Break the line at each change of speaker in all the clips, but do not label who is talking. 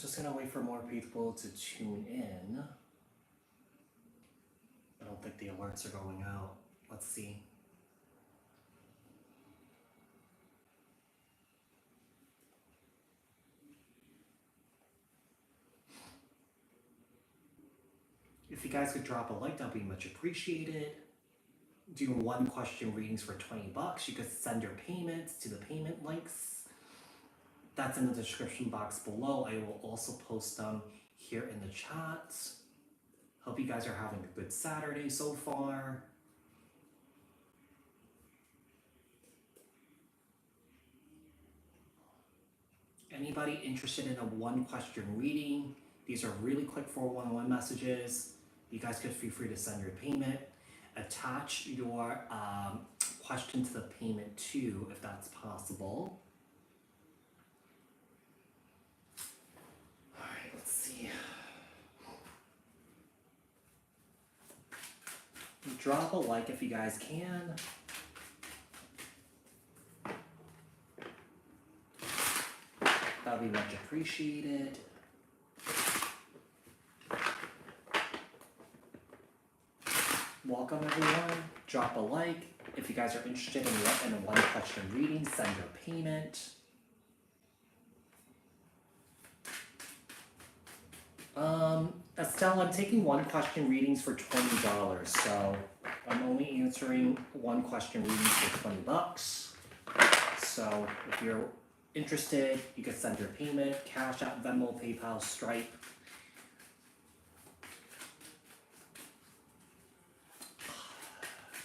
Just gonna wait for more people to tune in. I don't think the alerts are going out. Let's see. If you guys could drop a like, that'd be much appreciated. Doing 1-question readings for $20. You could send your payments to the payment links. That's in the description box below. I will also post them here in the chat. Hope you guys are having a good Saturday so far. Anybody interested in a 1-question reading? These are really quick 411 messages. You guys could feel free to send your payment. Attach your question to the payment too, if that's possible. All right, let's see. Drop a like if you guys can. That would be much appreciated. Welcome everyone. Drop a like. If you guys are interested in a 1-question reading, send your payment. Estelle, I'm taking 1-question readings for $20, so I'm only answering 1-question readings for $20. So if you're interested, you can send your payment, CashApp, Venmo, PayPal, Stripe.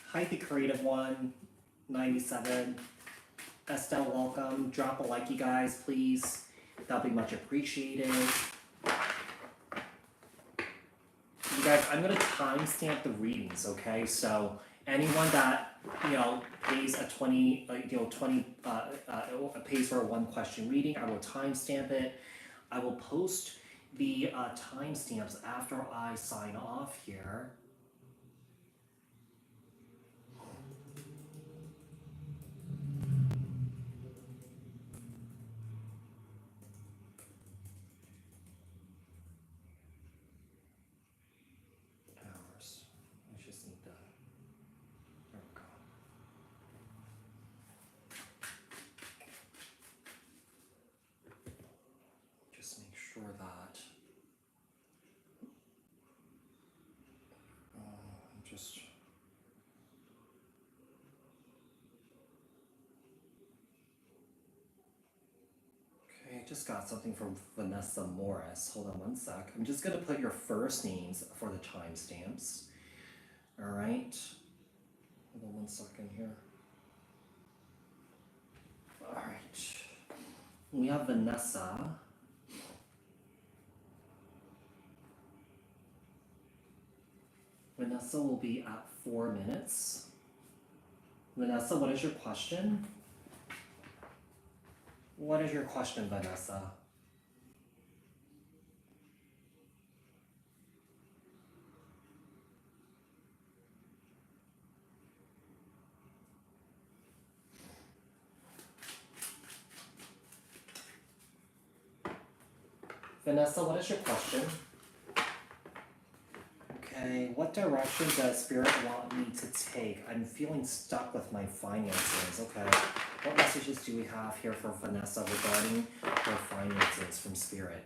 Hi, the creative one, 97. Estelle, welcome. Drop a like, you guys, please. That'll be much appreciated. You guys, I'm gonna timestamp the readings, okay? So anyone that pays a 20, pays for a 1-question reading, I will timestamp it. I will post the timestamps after I sign off here. Just got something from Vanessa Morris. Hold on one sec. I'm just gonna put your first names for the timestamps. All right. Hold on one second here. All right. We have Vanessa. Vanessa will be at 4 minutes. Vanessa, what is your question? What is your question, Vanessa? Vanessa, what is your question? Okay, what direction does Spirit want me to take? I'm feeling stuck with my finances. Okay, what messages do we have here for Vanessa regarding her finances from Spirit?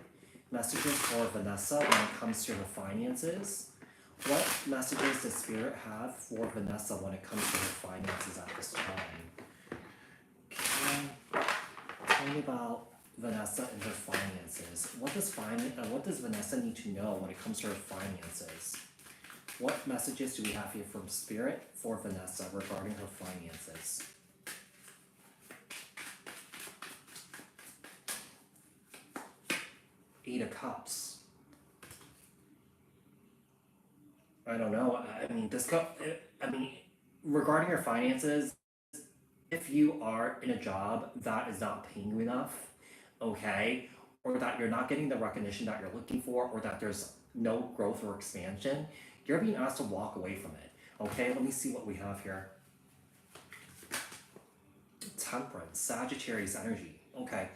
Messages for Vanessa when it comes to her finances. What messages does Spirit have for Vanessa when it comes to her finances at this time? Okay, tell me about Vanessa and her finances. What does Vanessa need to know when it comes to her finances? What messages do we have here from Spirit for Vanessa regarding her finances? Eight of Cups. I don't know. Regarding your finances, if you are in a job that is not paying you enough, okay, or that you're not getting the recognition that you're looking for, or that there's no growth or expansion, you're being asked to walk away from it. Okay, let me see what we have here. Temperance, Sagittarius energy. Okay.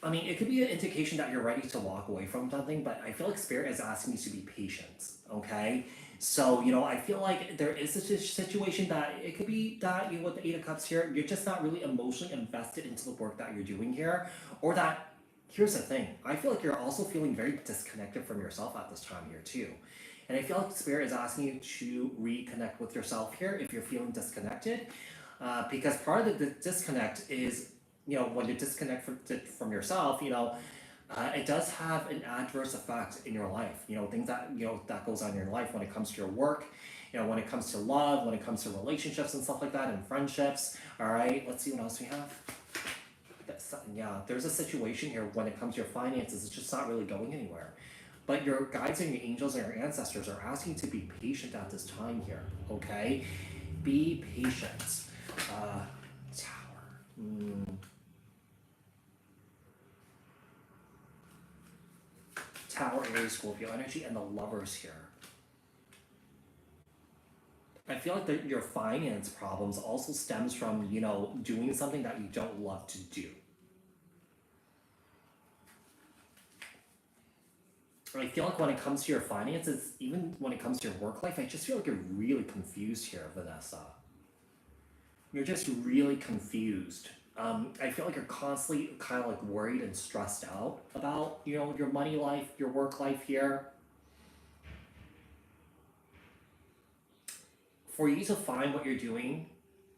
I mean, it could be an indication that you're ready to walk away from something, but I feel like Spirit is asking you to be patient, okay? So, I feel like there is a situation that it could be that with the Eight of Cups here, you're just not really emotionally invested into the work that you're doing here, or that, here's the thing, I feel like you're also feeling very disconnected from yourself at this time here, too. And I feel like Spirit is asking you to reconnect with yourself here if you're feeling disconnected, because part of the disconnect is when you disconnect from yourself, it does have an adverse effect in your life. Things that that goes on in your life when it comes to your work, when it comes to love, when it comes to relationships and stuff like that, and friendships. All right, let's see what else we have. Yeah, there's a situation here when it comes to your finances. It's just not really going anywhere. But your guides and your angels and your ancestors are asking you to be patient at this time here. Okay, be patient. Tower. Tower, Aries, Scorpio energy, and the Lovers here. I feel like your finance problems also stems from doing something that you don't love to do. I feel like when it comes to your finances, even when it comes to your work life, I just feel like you're really confused here, Vanessa. You're just really confused. I feel like you're constantly kind of like worried and stressed out about your money life, your work life here. For you to find what you're doing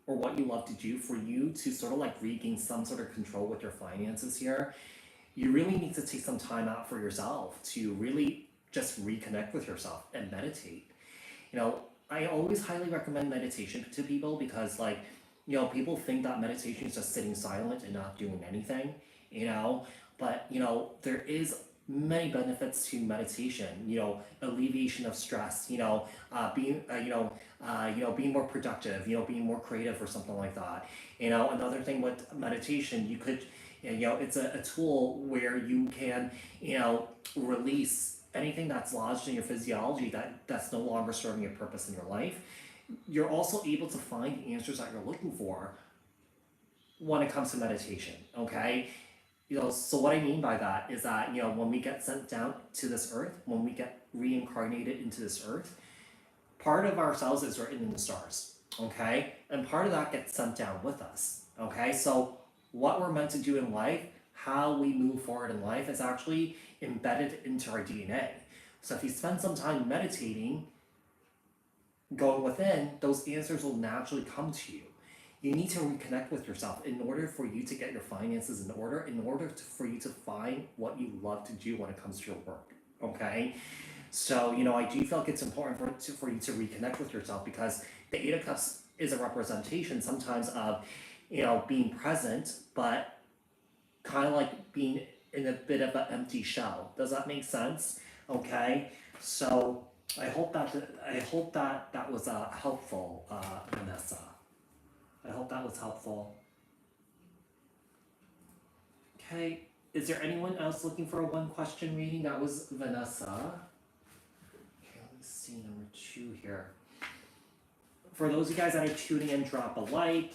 or what you love to do, for you to sort of like regain some sort of control with your finances here, you really need to take some time out for yourself to really just reconnect with yourself and meditate. I always highly recommend meditation to people because, like, people think that meditation is just sitting silent and not doing anything, but, there is many benefits to meditation, alleviation of stress, being more productive, being more creative or something like that. Another thing with meditation, you could, it's a tool where you can, release anything that's lodged in your physiology that's no longer serving a purpose in your life. You're also able to find the answers that you're looking for when it comes to meditation, okay? So what I mean by that is that, when we get sent down to this earth, when we get reincarnated into this earth, part of ourselves is written in the stars, okay? And part of that gets sent down with us, okay? So what we're meant to do in life, how we move forward in life, is actually embedded into our DNA. So if you spend some time meditating, going within, those answers will naturally come to you. You need to reconnect with yourself in order for you to get your finances in order, for you to find what you love to do when it comes to your work, okay? So, I do feel like it's important for you to reconnect with yourself, because the Eight of Cups is a representation sometimes of, being present, but kind of like being in a bit of an empty shell. Does that make sense? Okay, so I hope that was helpful, Vanessa. I hope that was helpful. Okay, is there anyone else looking for a one question reading? That was Vanessa. Okay, let me see number 2 here. For those of you guys that are tuning in, drop a like.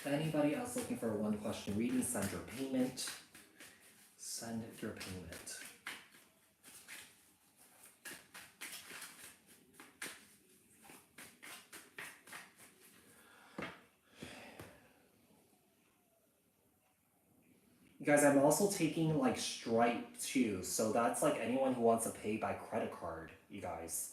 Anybody else looking for a one question reading? Send your payment. Send your payment. You guys, I'm also taking like Stripe too, so that's like anyone who wants to pay by credit card, you guys.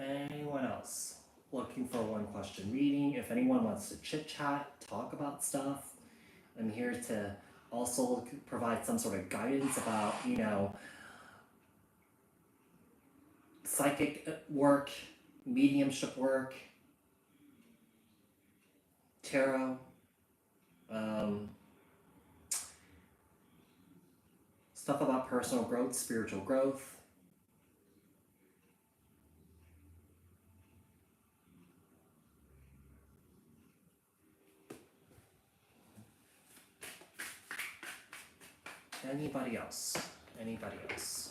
Anyone else looking for a one question reading? If anyone wants to chit chat, talk about stuff, I'm here to also provide some sort of guidance about, psychic work, mediumship work, tarot, stuff about personal growth, spiritual growth. Anybody else? Anybody else?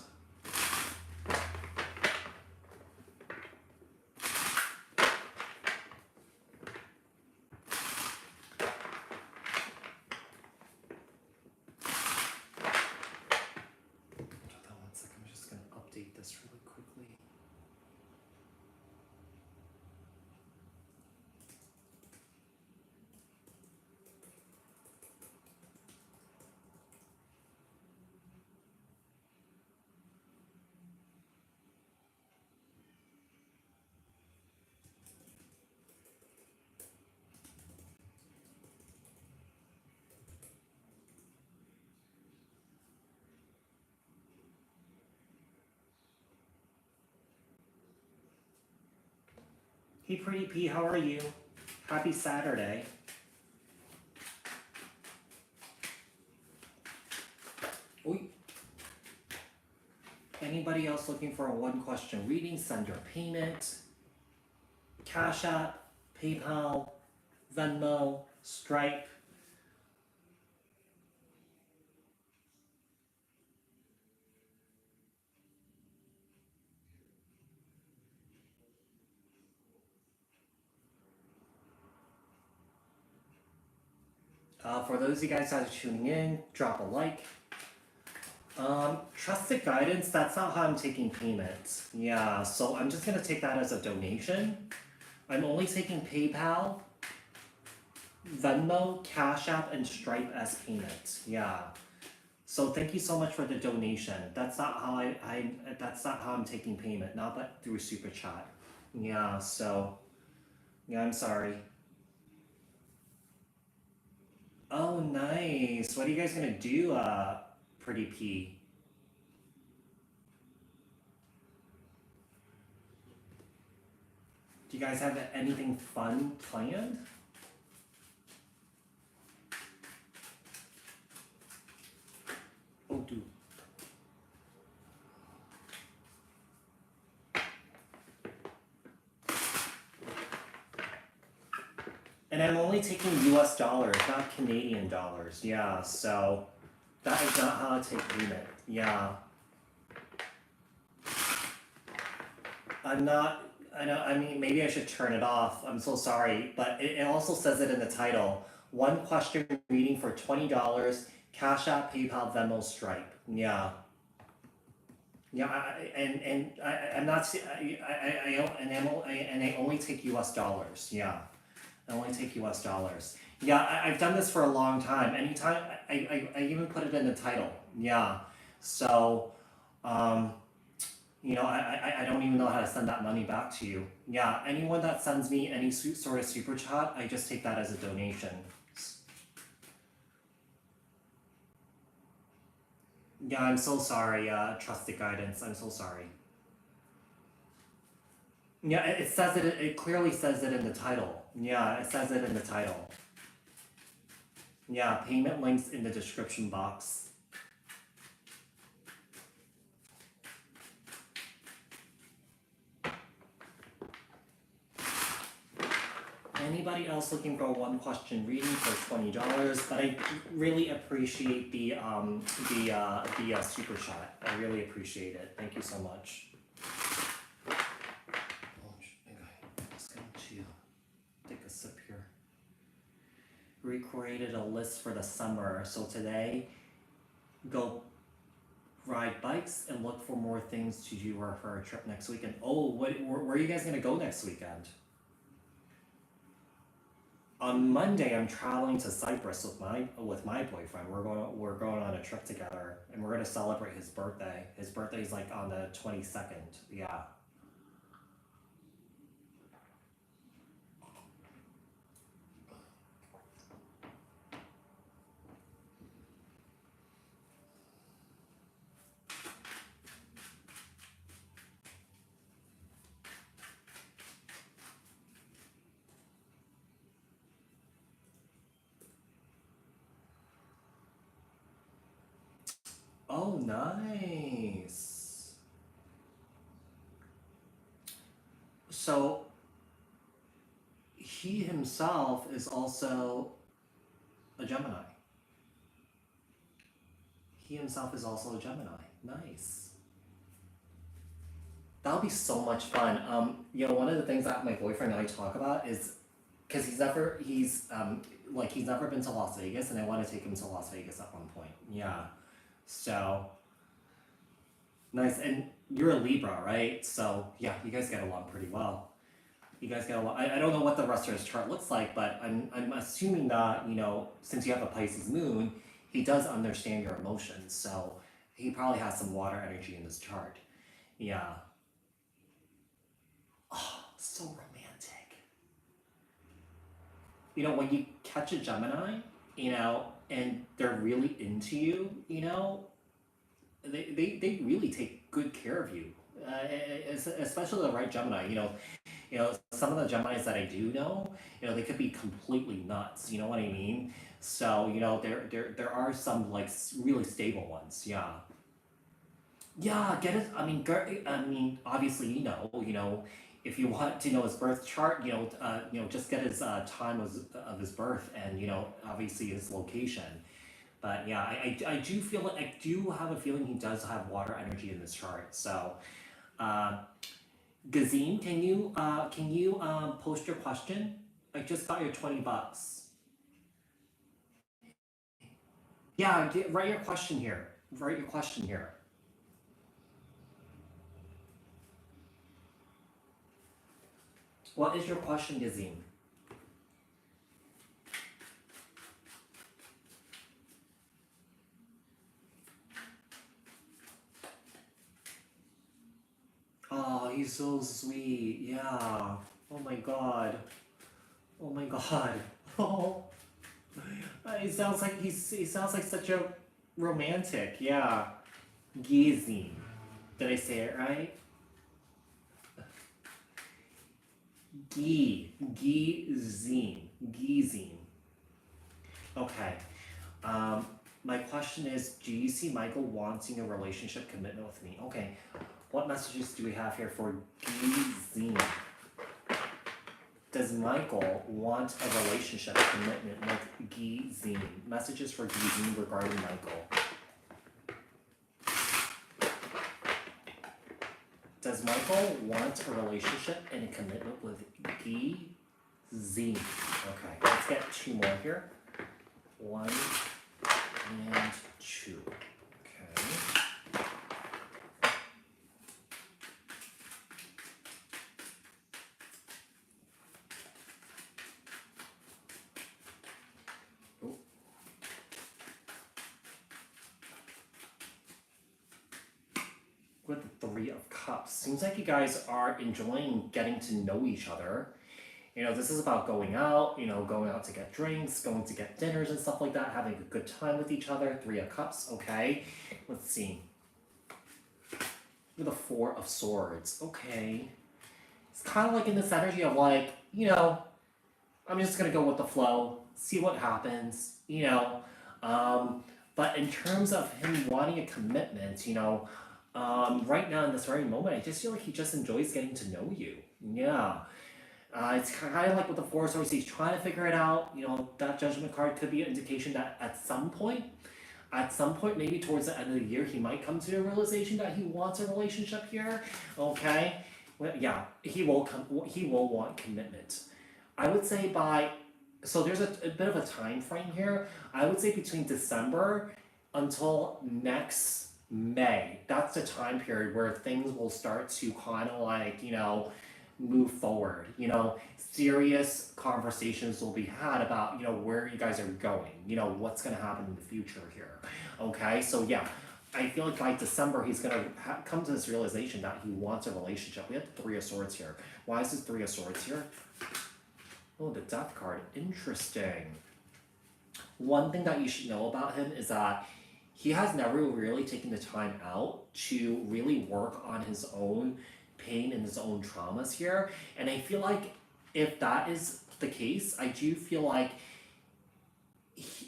Hold on 1 second, I'm just gonna update this really quickly. Hey Pretty P, how are you? Happy Saturday. Oy. Anybody else looking for a one question reading, send your payment. Cash App, PayPal, Venmo, Stripe. For those of you guys that are tuning in, drop a like. Trusted guidance, that's not how I'm taking payment. Yeah, so I'm just gonna take that as a donation. I'm only taking PayPal, Venmo, Cash App, and Stripe as payment. Yeah. So thank you so much for the donation. That's not how that's not how I'm taking payment, not but through super chat. Yeah, so yeah, I'm sorry. Oh nice. What are you guys gonna do, Pretty P? Do you guys have anything fun planned? Oh, dude. And I'm only taking US dollars, not Canadian dollars. Yeah, so that is not how I take payment. Yeah. I'm not, I know, I mean, maybe I should turn it off. I'm so sorry. But it also says it in the title. One question reading for $20, Cash App, PayPal, Venmo, Stripe. Yeah. Yeah, I'm not, and I only take US dollars. Yeah. I only take US dollars. Yeah, I've done this for a long time. Anytime, I even put it in the title. Yeah. So, you know, I don't even know how to send that money back to you. Yeah, anyone that sends me any sort of super chat, I just take that as a donation. Yeah, I'm so sorry, Trusted Guidance. I'm so sorry. Yeah, it says it clearly says it in the title. Yeah, it says it in the title. Yeah, payment links in the description box. Anybody else looking for a one question reading for $20? But I really appreciate the super chat. I really appreciate it. Thank you so much. I'm just going to take a sip here. Recreated a list for the summer. So today, go ride bikes and look for more things to do for a trip next weekend. Oh, where are you guys gonna go next weekend? On Monday, I'm traveling to Cyprus with my boyfriend. We're going on a trip together, and we're gonna celebrate his birthday. His birthday's like on the 22nd. Yeah. nice. So he himself is also a Gemini. He himself is also a Gemini. Nice. That would be so much fun. One of the things that my boyfriend and I talk about is because he's never been to Las Vegas, and I want to take him to Las Vegas at one point. Yeah. So nice. And you're a Libra, right? So yeah, you guys get along pretty well. You guys get along. I don't know what the rest of his chart looks like, but I'm assuming that, since you have a Pisces moon, he does understand your emotions. So he probably has some water energy in his chart. Yeah. Oh, so romantic. When you catch a Gemini, and they're really into you, they really take good care of you. Especially the right Gemini. Some of the Geminis that I do know, they could be completely nuts. You know what I mean? So there are some like really stable ones. Yeah. Yeah, get it. Obviously, if you want to know his birth chart, just get his time of his birth, and obviously his location. But yeah, I do feel like I do have a feeling he does have water energy in this chart. So, uh, Gazine, can you post your question? I just got your $20. Yeah, write your question here. Write your question here. What is your question, Gazine? Oh, he's so sweet. Yeah. Oh my god. Oh my god. Oh, he sounds like such a romantic. Yeah. Gazine. Did I say it right? Gazine. Okay. Um, my question is, do you see Michael wanting a relationship commitment with me? Okay. What messages do we have here for Gazine? Does Michael want a relationship commitment with Gazine? Messages for Gazine regarding Michael. Does Michael want a relationship and a commitment with Gazine? Okay, let's get two more here. 1 and 2. Okay. Oh. With the 3 of Cups, seems like you guys are enjoying getting to know each other. This is about going out, going out to get drinks, going to get dinners and stuff like that, having a good time with each other. 3 of Cups, okay. Let's see. With the 4 of Swords, okay. It's kind of like in this energy of like, I'm just gonna go with the flow, see what happens, But in terms of him wanting a commitment, right now in this very moment, I just feel like he just enjoys getting to know you. Yeah. It's kind of like with the Four of Swords, he's trying to figure it out. That Judgment card could be an indication that at some point, maybe towards the end of the year, he might come to a realization that he wants a relationship here. Okay, well, yeah, he will come. He will want commitment. I would say so there's a bit of a time frame here. I would say between December until next May. That's the time period where things will start to kind of like move forward. Serious conversations will be had about where you guys are going. What's going to happen in the future here. Okay, so yeah, I feel like by December he's going to come to this realization that he wants a relationship. We have the 3 of Swords here. Why is this 3 of Swords here? Oh, the Death card. Interesting. One thing that you should know about him is that he has never really taken the time out to really work on his own pain and his own traumas here. And I feel like if that is the case, I do feel like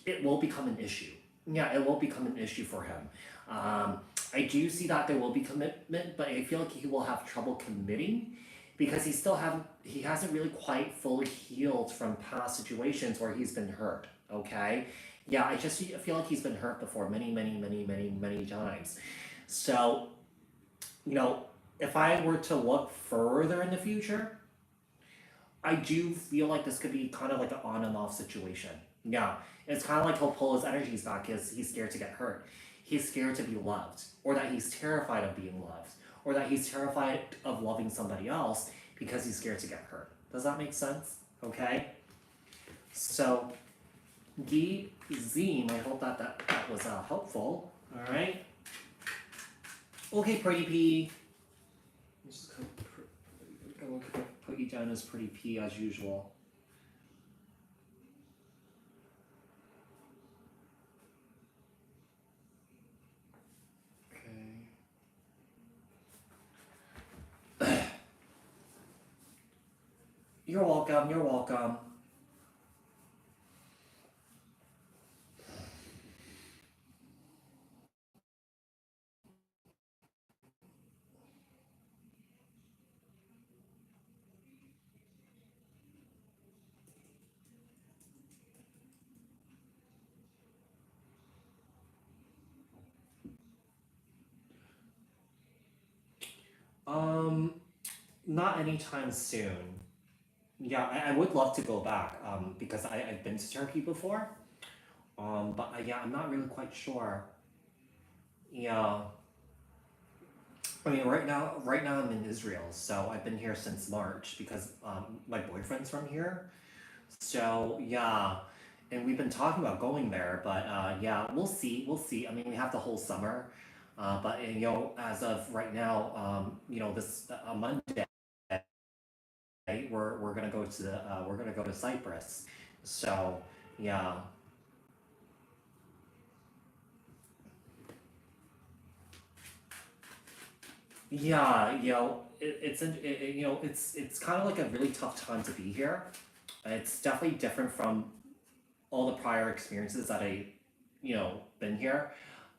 it will become an issue. Yeah, it will become an issue for him. I do see that there will be commitment, but I feel like he will have trouble committing because he hasn't really quite fully healed from past situations where he's been hurt. Okay, yeah, I just feel like he's been hurt before many times. So you know, if I were to look further in the future, I do feel like this could be kind of like an on and off situation. Yeah, it's kind of like he'll pull his energies back because he's scared to get hurt. He's scared to be loved, or that he's terrified of being loved, or that he's terrified of loving somebody else because he's scared to get hurt. Does that make sense? Okay. So, Guy Zine, I hope that was helpful. All right. Okay, Pretty P. Let's just put you down as Pretty P as usual. Okay. You're welcome. You're welcome. Um, Not anytime soon. Yeah, I would love to go back. Because I've been to Turkey before. But yeah, I'm not really quite sure. Yeah. I mean, right now I'm in Israel, so I've been here since March because my boyfriend's from here. So yeah, and we've been talking about going there, but yeah, we'll see. We'll see. I mean, we have the whole summer, but as of right now, this Monday, we're gonna go to Cyprus. So yeah, yeah, it's kind of like a really tough time to be here. It's definitely different from all the prior experiences that been here.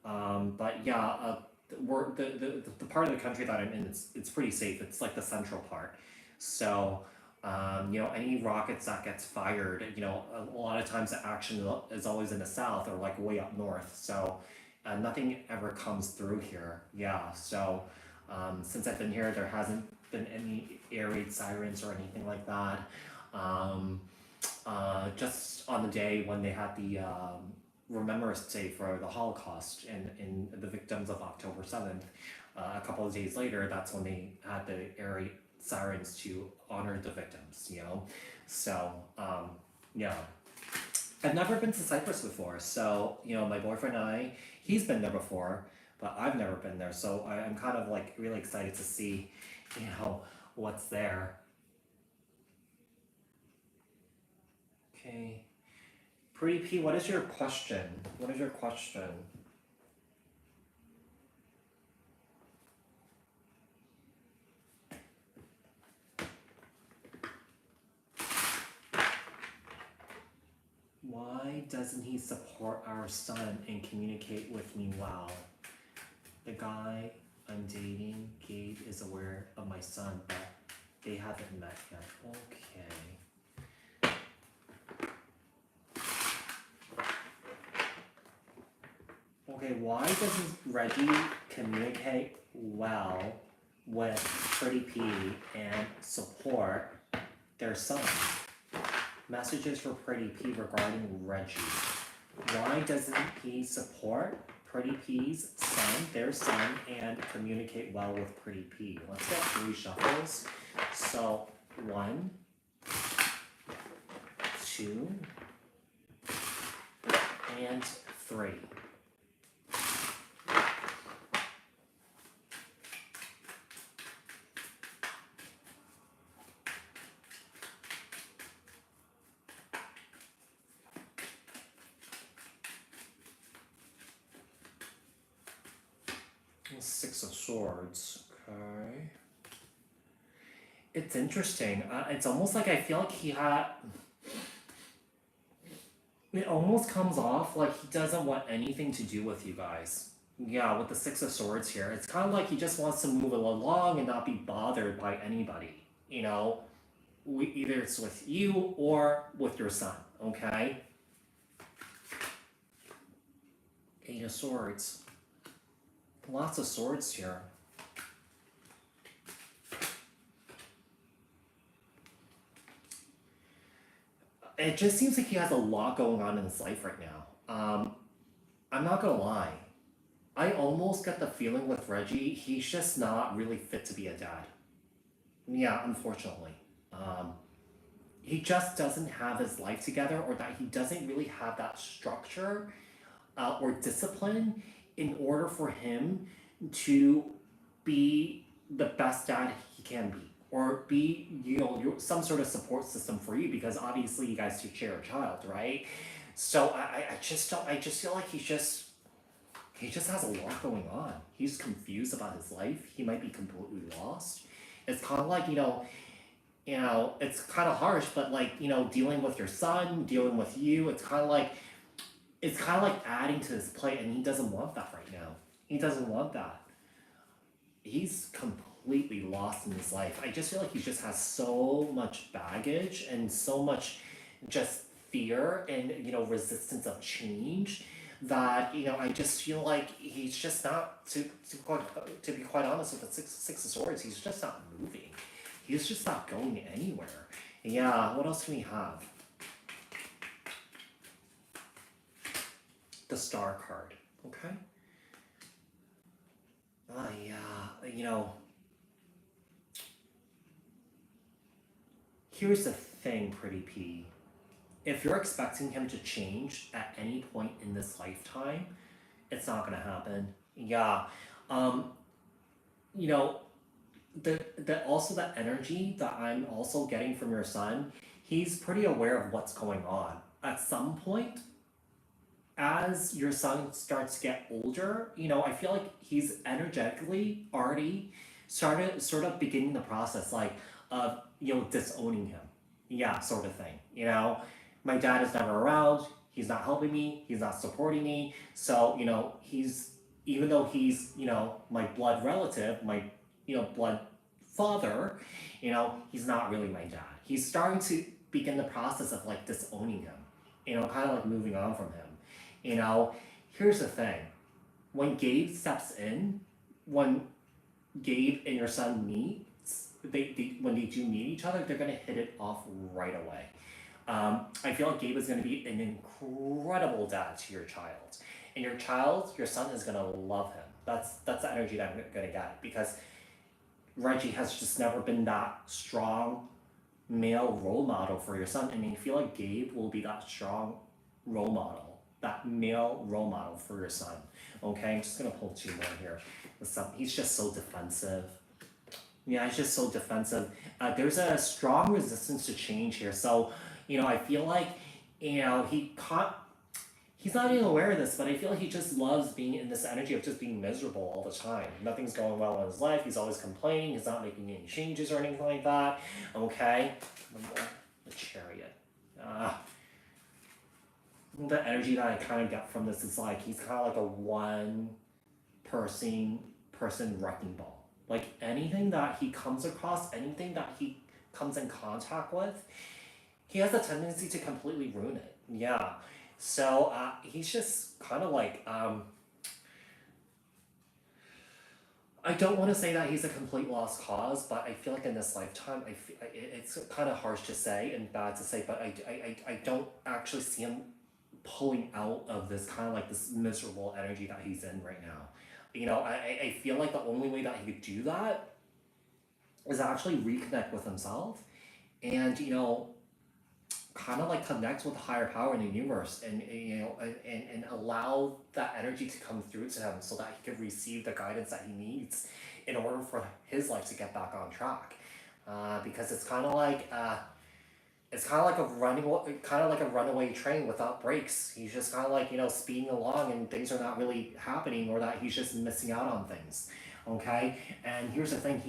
But yeah, the part of the country that I'm in, it's pretty safe. It's like the central part. So, any rockets that gets fired, a lot of times the action is always in the south or like way up north. So, nothing ever comes through here. Yeah. So, since I've been here, there hasn't been any air raid sirens or anything like that. Um, just on the day when they had the Remembrance Day for the Holocaust and the victims of October 7th, a couple of days later, that's when they had the air raid sirens to honor the victims. So, yeah. I've never been to Cyprus before, so, my boyfriend and he's been there before, but I've never been there, so I'm kind of like really excited to see, what's there. Okay. Pretty P, what is your question? What is your question? Why doesn't he support our son and communicate with me well? The guy I'm dating, Gabe, is aware of my son, but they haven't met yet. Okay, why doesn't Reggie communicate well with Pretty P and support their son? Messages for Pretty P regarding Reggie. Why doesn't he support Pretty P's son, their son, and communicate well with Pretty P? Let's get 3 shuffles. So, 1, 2, and 3. Six of Swords. Okay. It's interesting. It's almost like I feel like it almost comes off like he doesn't want anything to do with you guys. Yeah, with the Six of Swords here, it's kind of like he just wants to move along and not be bothered by anybody. You know, either it's with you or with your son. Okay, Eight of Swords, lots of swords here. It just seems like he has a lot going on in his life right now. I'm not gonna lie. I almost get the feeling with Reggie, he's just not really fit to be a dad. Yeah, unfortunately. Um, he just doesn't have his life together, or that he doesn't really have that structure or discipline in order for him to be the best dad he can be, or be, some sort of support system for you, because obviously you guys do share a child, right? So I just don't, I just feel like he just has a lot going on. He's confused about his life. He might be completely lost. It's kind of like, it's kind of harsh, but like, dealing with your son, dealing with you, it's kind of like adding to his plate, and he doesn't want that right now. He doesn't want that. He's completely lost in his life. I just feel like he just has so much baggage and so much just fear and resistance of change, that I just feel like he's just not, to be quite honest, with the six of swords, he's just not moving. He's just not going anywhere. Yeah, what else can we have? The Star card. Okay. Yeah, here's the thing, Pretty P. If you're expecting him to change at any point in this lifetime, it's not gonna happen. Yeah. Um, you know, the also the energy that I'm also getting from your son, he's pretty aware of what's going on. At some point, as your son starts to get older, I feel like he's energetically already started sort of beginning the process, like, of disowning him. Yeah, sort of thing. My dad is never around. He's not helping me. He's not supporting me. So he's, even though he's my blood relative, my blood father, he's not really my dad. He's starting to begin the process of like disowning him. Kind of like moving on from him. You know, Here's the thing. When Gabe steps in, when Gabe and your son meets, when they do meet each other, they're gonna hit it off right away. I feel like Gabe is gonna be an incredible dad to your child, and your son is gonna love him. That's the energy that I'm gonna get, because Reggie has just never been that strong male role model for your son, and I feel like Gabe will be that strong role model, that male role model for your son. Okay, I'm just gonna pull two more here. He's just so defensive. Yeah, he's just so defensive. There's a strong resistance to change here. So, I feel like, he's not even aware of this, but I feel like he just loves being in this energy of just being miserable all the time. Nothing's going well in his life. He's always complaining. He's not making any changes or anything like that. Okay? The Chariot. The energy that I kind of get from this is like he's kind of like a one person wrecking ball. Like anything that he comes across, anything that he comes in contact with, he has a tendency to completely ruin it. Yeah. So he's just kind of like, I don't want to say that he's a complete lost cause, but I feel like in this lifetime, it's kind of harsh to say and bad to say, but I don't actually see him pulling out of this kind of like this miserable energy that he's in right now. I feel like the only way that he could do that is actually reconnect with himself, and kind of like connect with a higher power in the universe, and and allow that energy to come through to him, so that he can receive the guidance that he needs in order for his life to get back on track. Because it's kind of like a runaway train without brakes. He's just kind of like speeding along, and things are not really happening, or that he's just missing out on things. Okay, and here's the thing: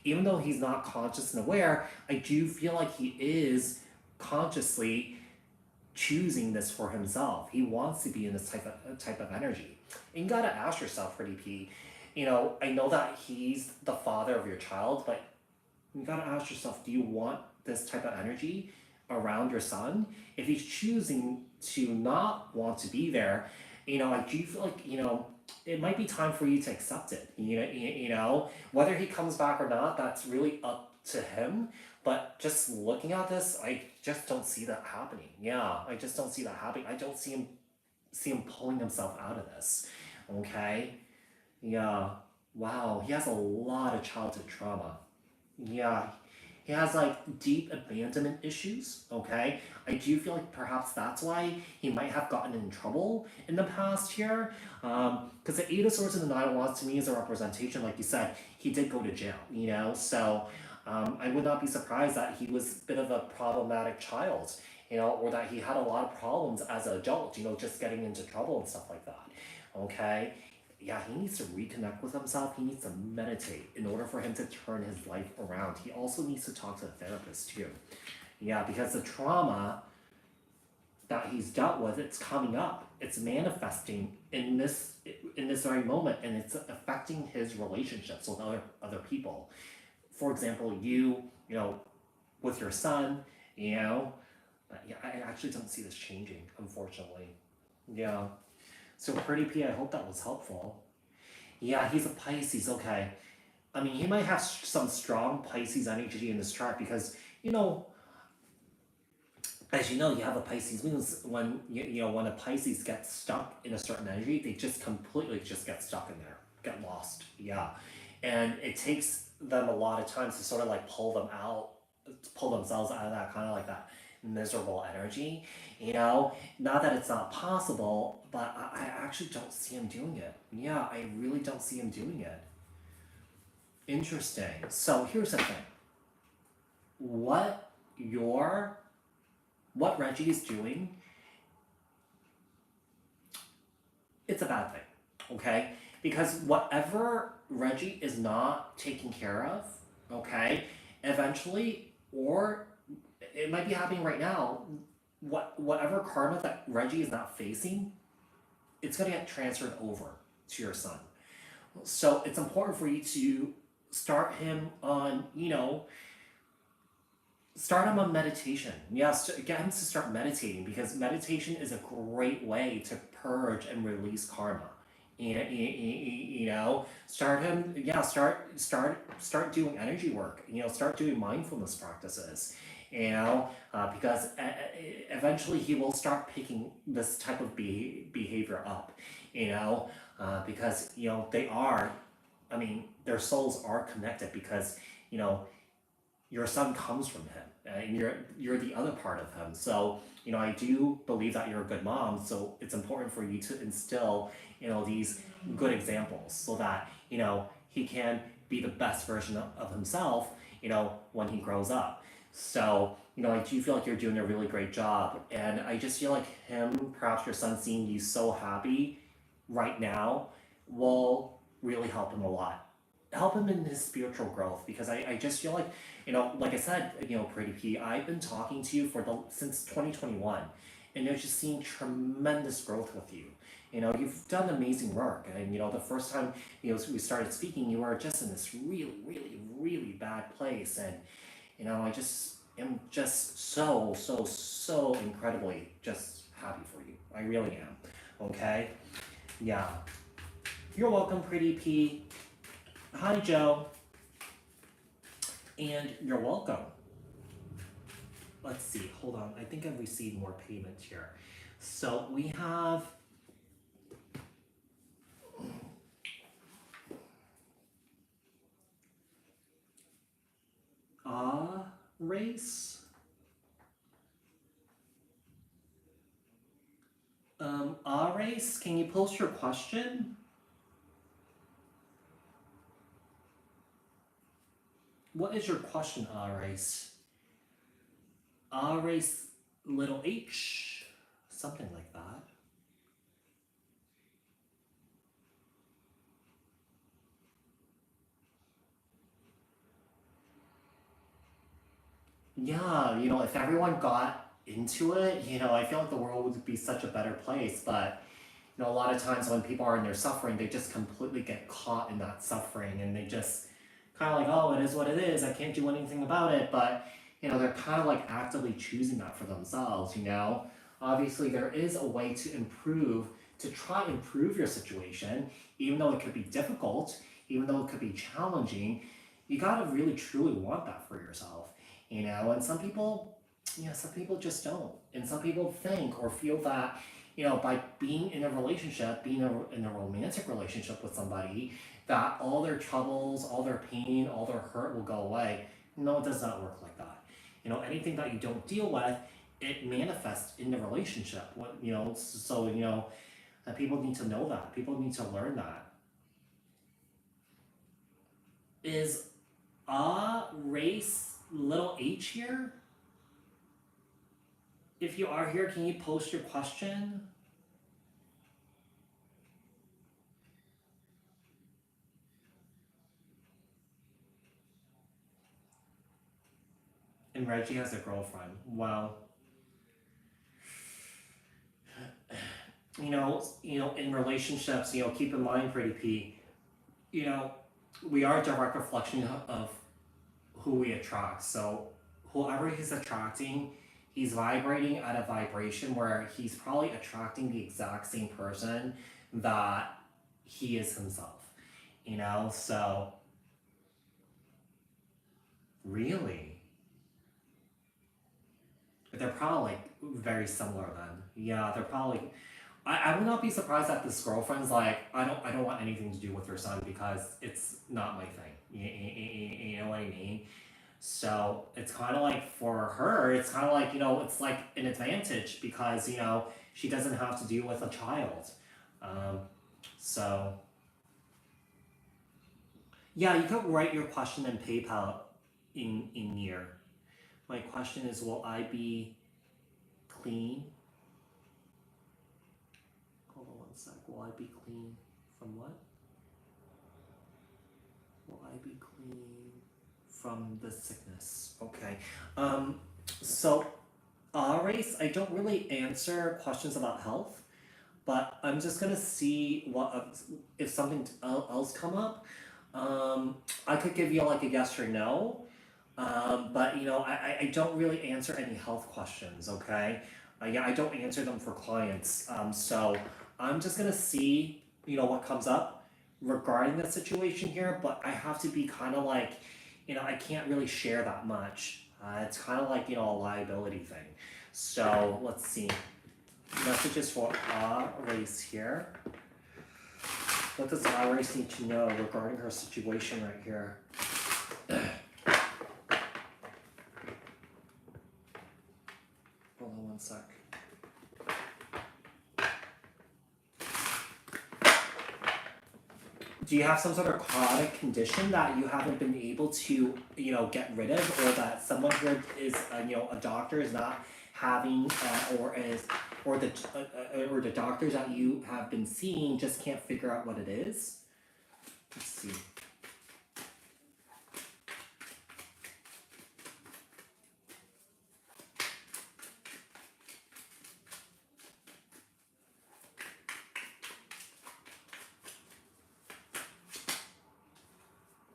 even though he's not conscious and aware, I do feel like he is consciously choosing this for himself. He wants to be in this type of energy. And you gotta ask yourself, Pretty P, I know that he's the father of your child, but you gotta ask yourself, do you want this type of energy around your son? If he's choosing to not want to be there, I do feel like, it might be time for you to accept it. Whether he comes back or not, that's really up to him. But just looking at this, I just don't see that happening. Yeah, I just don't see that happening. I don't see him pulling himself out of this. Okay? Yeah. Wow, he has a lot of childhood trauma. Yeah, he has like deep abandonment issues. Okay, I do feel like perhaps that's why he might have gotten in trouble in the past here. Because the Eight of Swords and the Nine of Wands to me is a representation, like you said, he did go to jail. So I would not be surprised that he was a bit of a problematic child. Or that he had a lot of problems as an adult. Just getting into trouble and stuff like that. Okay, yeah, he needs to reconnect with himself. He needs to meditate in order for him to turn his life around. He also needs to talk to a therapist too. Yeah, because the trauma that he's dealt with, it's coming up. It's manifesting in this very moment, and it's affecting his relationships with other people. For example, with your son, but yeah, I actually don't see this changing, unfortunately. Yeah. So Pretty P, I hope that was helpful. Yeah, he's a Pisces. Okay. I mean, he might have some strong Pisces energy in this chart because as you know, you have a Pisces means when when a Pisces gets stuck in a certain energy, they just completely just get stuck in there, get lost. Yeah, and it takes them a lot of times to sort of like pull themselves out of that kind of like that miserable energy. Not that it's not possible, but I actually don't see him doing it. Yeah, I really don't see him doing it. Interesting. So here's the thing. What your what Reggie is doing, it's a bad thing. Okay? Because whatever Reggie is not taking care of, okay, eventually, or it might be happening right now, whatever karma that Reggie is not facing, it's gonna get transferred over to your son. So it's important for you to start him on, start him on meditation. Yes, get him to start meditating because meditation is a great way to purge and release karma. Start him. Yeah, start doing energy work. Start doing mindfulness practices. Because eventually he will start picking this type of behavior up. Because they are. I mean, their souls are connected because your son comes from him and you're the other part of him. So I do believe that you're a good mom, so it's important for you to instill these good examples so that he can be the best version of himself when he grows up. So I do feel like you're doing a really great job, and I just feel like perhaps your son seeing you so happy right now will really help him a lot, help him in his spiritual growth, because I just feel like like I said, Pretty P, I've been talking to you since 2021, and I've just seen tremendous growth with you. You've done amazing work, and the first time we started speaking, you were just in this really, really, really bad place, and I just am just so, so, so incredibly just happy for you. I really am. Okay, yeah. You're welcome, Pretty P. Hi, Joe. And you're welcome. Let's see, hold on. I think I've received more payment here. So we have race. Race, can you post your question? What is your question, race? Race, little h, something like that. Yeah, if everyone got into it, I feel like the world would be such a better place. But You know, a lot of times when people are in their suffering, they just completely get caught in that suffering and they just kind of like, oh, it is what it is. I can't do anything about it. But, you know, they're kind of like actively choosing that for themselves, you know? Obviously, there is a way to improve, to try and improve your situation, even though it could be difficult, even though it could be challenging. You gotta really truly want that for yourself, you know? And some people, you know, some people just don't. And some people think or feel that, you know, by being in a relationship, in a romantic relationship with somebody, that all their troubles, all their pain, all their hurt will go away. No, it does not work like that. You know, anything that you don't deal with, it manifests in the relationship. What, you know, so you know, people need to know that. People need to learn that. Is race little h here? If you are here, can you post your question? And Reggie has a girlfriend. Well, in relationships, keep in mind, Pretty P, you know, we are a direct reflection of who we attract. So whoever he's attracting, he's vibrating at a vibration where he's probably attracting the exact same person that he is himself. So really, they're probably like very similar then. Yeah, they're probably. I would not be surprised that this girlfriend's like, I don't want anything to do with your son because it's not my thing. You know what I mean? So it's kind of like for her, it's kind of like, it's like an advantage because, she doesn't have to deal with a child. Um, so, yeah, you could write your question in PayPal in here. My question is, will I be clean? Hold on one sec. Will I be clean from what? Will I be clean from the sickness? Okay. So, race, I don't really answer questions about health, but I'm just gonna see what if something else come up. I could give you like a yes or no, but I don't really answer any health questions. Okay, yeah, I don't answer them for clients. So I'm just gonna see what comes up regarding the situation here, but I have to be kind of like I can't really share that much. It's kind of like a liability thing. So let's see. Messages for race here. What does race need to know regarding her situation right here? Hold on one sec. Do you have some sort of chronic condition that you haven't been able to, get rid of, or that someone here is, a doctor is not having, or the doctors that you have been seeing just can't figure out what it is? Let's see.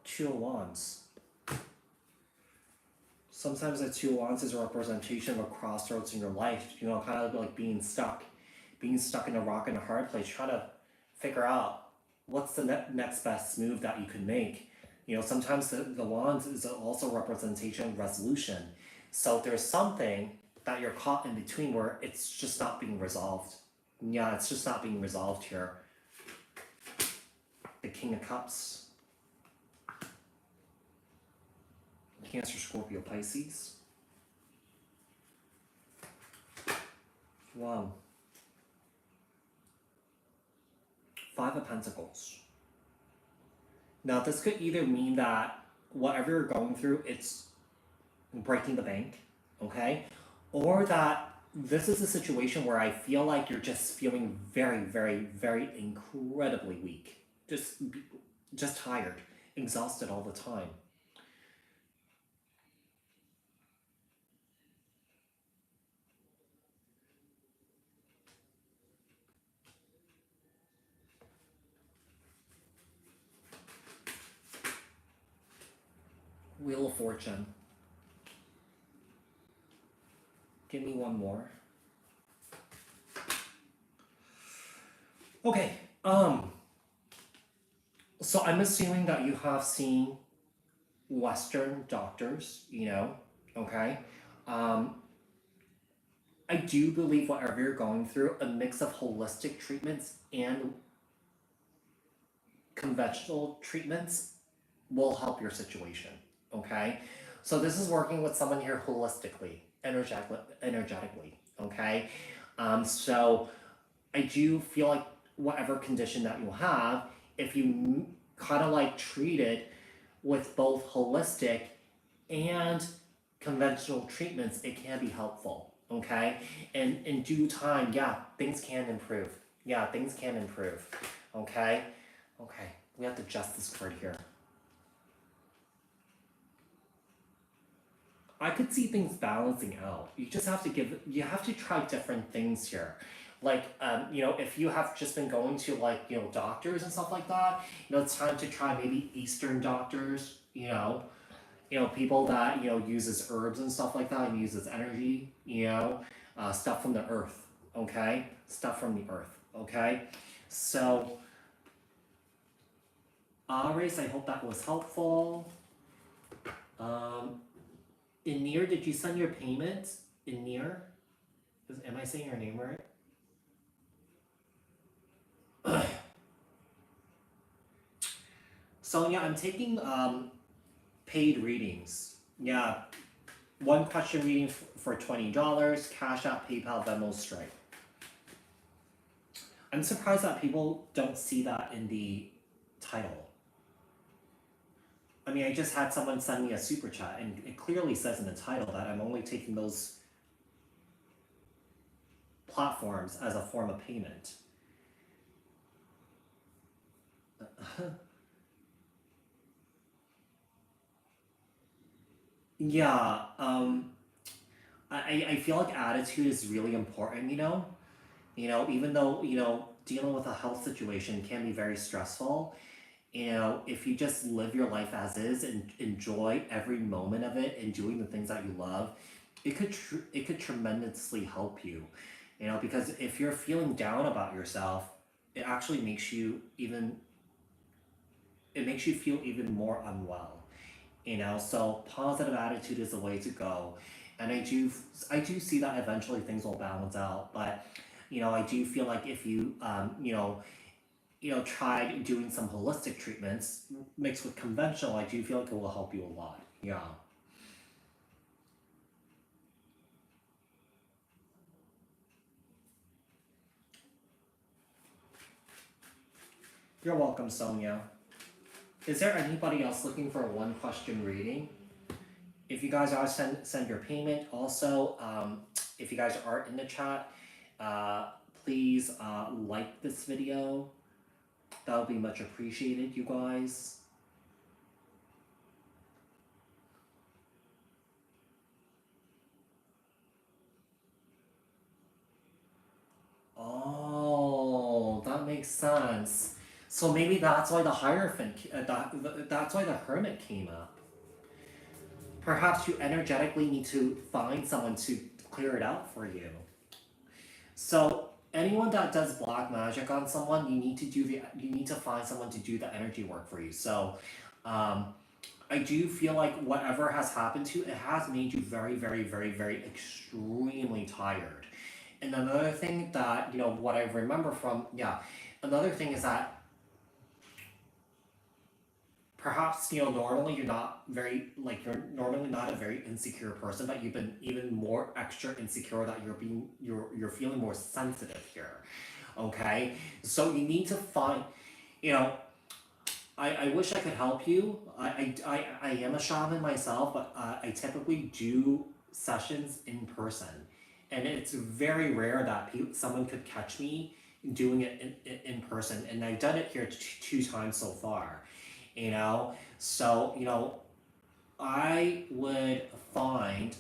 Two of Wands. Sometimes the Two of Wands is a representation of a crossroads in your life, kind of like being stuck in a rock and a hard place, trying to figure out what's the next best move that you can make. Sometimes the Wands is also a representation of resolution. So there's something that you're caught in between where it's just not being resolved. Yeah, it's just not being resolved here. The King of Cups. Cancer, Scorpio, Pisces. Wow. Five of Pentacles. Now, this could either mean that whatever you're going through, it's breaking the bank, okay? Or that this is a situation where I feel like you're just feeling very, very, very incredibly weak. Just tired, exhausted all the time. Wheel of Fortune. Give me one more. Okay, so I'm assuming that you have seen Western doctors, okay? Um, I do believe whatever you're going through, a mix of holistic treatments and conventional treatments will help your situation, okay? So this is working with someone here holistically, energetically, okay? So I do feel like whatever condition that you have, if you kind of like treat it with both holistic and conventional treatments, it can be helpful, okay? And in due time, yeah, things can improve. Yeah, things can improve, okay? Okay, we have to adjust this card here. I could see things balancing out. You have to try different things here. Like, if you have just been going to like, doctors and stuff like that, it's time to try maybe Eastern doctors, people that, uses herbs and stuff like that and uses energy, stuff from the earth, okay? Stuff from the earth, okay? So, Race, I hope that was helpful. Inir, did you send your payment? Inir? Am I saying your name right? Sonia, I'm taking paid readings. Yeah, one question reading for $20, CashApp, PayPal, Venmo, Stripe. I'm surprised that people don't see that in the title. I mean, I just had someone send me a super chat, and it clearly says in the title that I'm only taking those platforms as a form of payment. Yeah, I feel like attitude is really important, even though, dealing with a health situation can be very stressful. If you just live your life as is and enjoy every moment of it and doing the things that you love, it could tremendously help you. Because if you're feeling down about yourself, it actually makes you feel even more unwell. So positive attitude is the way to go, and I do see that eventually things will balance out. But I do feel like if you tried doing some holistic treatments mixed with conventional, I do feel like it will help you a lot. Yeah. You're welcome, Sonia. Is there anybody else looking for a one question reading? If you guys are send your payment. Also, if you guys are in the chat, please like this video. That would be much appreciated, you guys. Oh, that makes sense. So maybe that's why the Hierophant, that's why the Hermit came up. Perhaps you energetically need to find someone to clear it out for you. So anyone that does black magic on someone, you need to find someone to do the energy work for you. So, I do feel like whatever has happened to you, it has made you very, very, very, very extremely tired. And another thing that, what I remember from, yeah, another thing is that perhaps, normally you're normally not a very insecure person, but you've been even more extra insecure that you're feeling more sensitive here. Okay? So you need to find, you know, I wish I could help you. I am a shaman myself, but I typically do sessions in person. And it's very rare that someone could catch me doing it in person. And I've done it here two times so far. So, I would find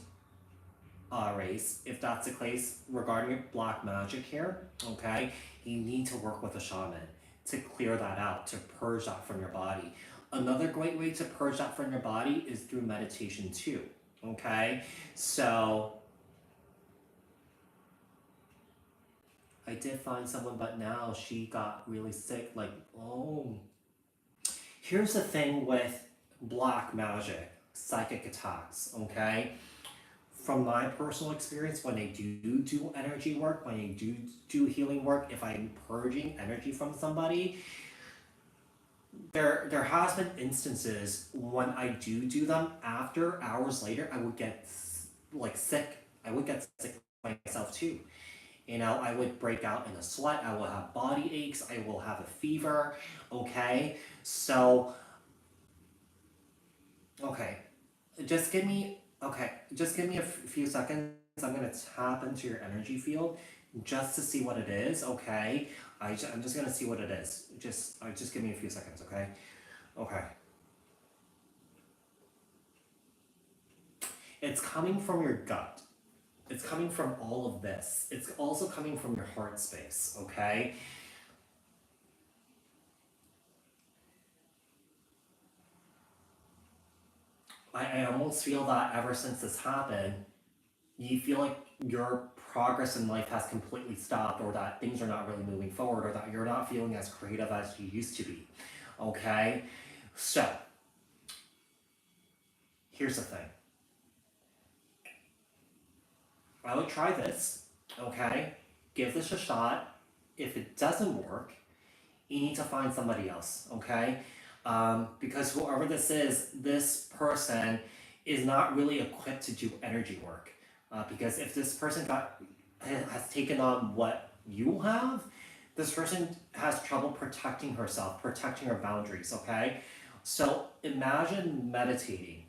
a race if that's the case regarding black magic here. Okay, you need to work with a shaman to clear that out, to purge that from your body. Another great way to purge that from your body is through meditation too. Okay, so I did find someone, but now she got really sick. Like, oh, here's the thing with black magic, psychic attacks. Okay, from my personal experience, when I do energy work, when I do healing work, if I'm purging energy from somebody, there has been instances when I do them, after hours later I would get like sick. I would get sick myself too. I would break out in a sweat. I will have body aches. I will have a fever. Okay, so okay, just give me a few seconds. I'm gonna tap into your energy field just to see what it is. Okay, I'm just gonna see what it is. Just give me a few seconds. Okay. Okay. It's coming from your gut. It's coming from all of this. It's also coming from your heart space. Okay. I almost feel that ever since this happened, you feel like your progress in life has completely stopped, or that things are not really moving forward, or that you're not feeling as creative as you used to be. Okay? So, here's the thing. I would try this. Okay? Give this a shot. If it doesn't work, you need to find somebody else. Okay? Because whoever this person is not really equipped to do energy work. Because if this person has taken on what you have, this person has trouble protecting herself, protecting her boundaries. Okay, so imagine meditating,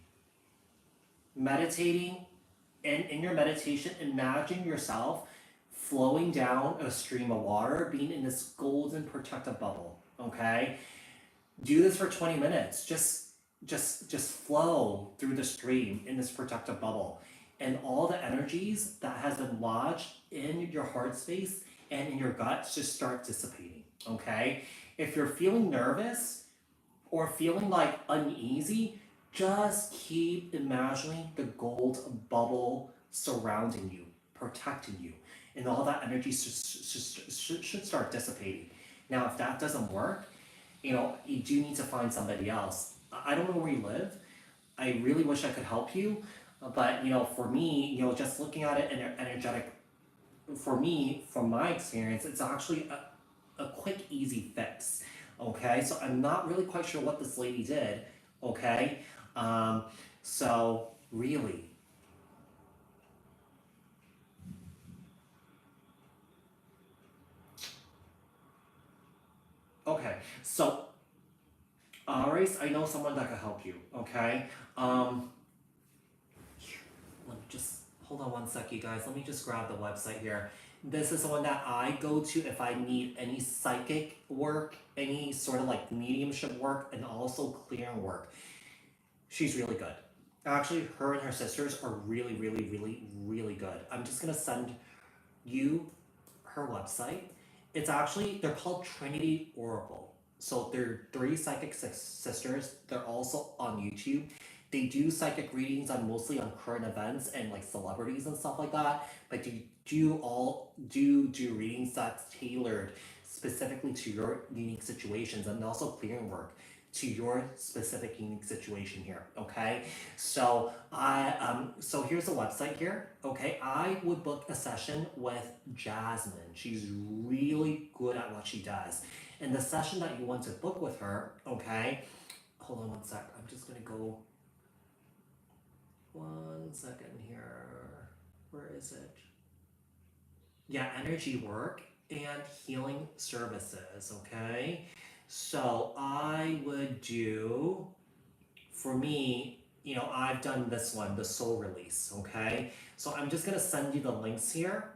and in your meditation, imagine yourself flowing down a stream of water, being in this golden protective bubble. Okay, do this for 20 minutes. Just flow through the stream in this protective bubble, and all the energies that has been lodged in your heart space and in your gut just start dissipating. Okay, if you're feeling nervous or feeling like uneasy, just keep imagining the gold bubble surrounding you, protecting you, and all that energy should start dissipating. Now, if that doesn't work, you do need to find somebody else. I don't know where you live. I really wish I could help you, but for me, just looking at it in an energetic, for me, from my experience, it's actually a quick, easy fix. Okay, so I'm not really quite sure what this lady did. Okay, um, so really, okay, so Aris, I know someone that could help you. Okay, um, let me just hold on one sec, you guys. Let me just grab the website here. This is the one that I go to if I need any psychic work, any sort of like mediumship work, and also clearing work. She's really good. Actually, her and her sisters are really, really, really, really good. I'm just gonna send you her website. It's actually, they're called Trinity Oracle. So they're three psychic sisters. They're also on YouTube. They do psychic readings on mostly on current events and like celebrities and stuff like that. But they do readings that's tailored specifically to your unique situations, and also clearing work to your specific unique situation here. Okay, so here's the website here. Okay, I would book a session with Jasmine. She's really good at what she does. And the session that you want to book with her, okay, hold on one sec. I'm just gonna go 1 second here. Where is it? Yeah, energy work and healing services. Okay, so I would do, for me, I've done this one, the soul release. Okay, so I'm just gonna send you the links here,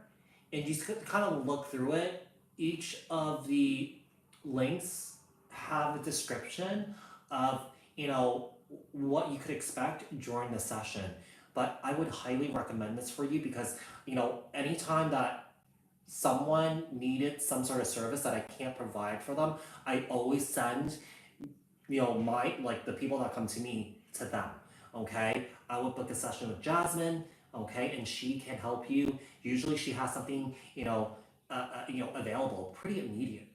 and you just kind of look through it. Each of the links have a description of what you could expect during the session. But I would highly recommend this for you because anytime that someone needed some sort of service that I can't provide for them, I always send like the people that come to me, to them. Okay, I would book a session with Jasmine. Okay, and she can help you. Usually, she has something available pretty immediate.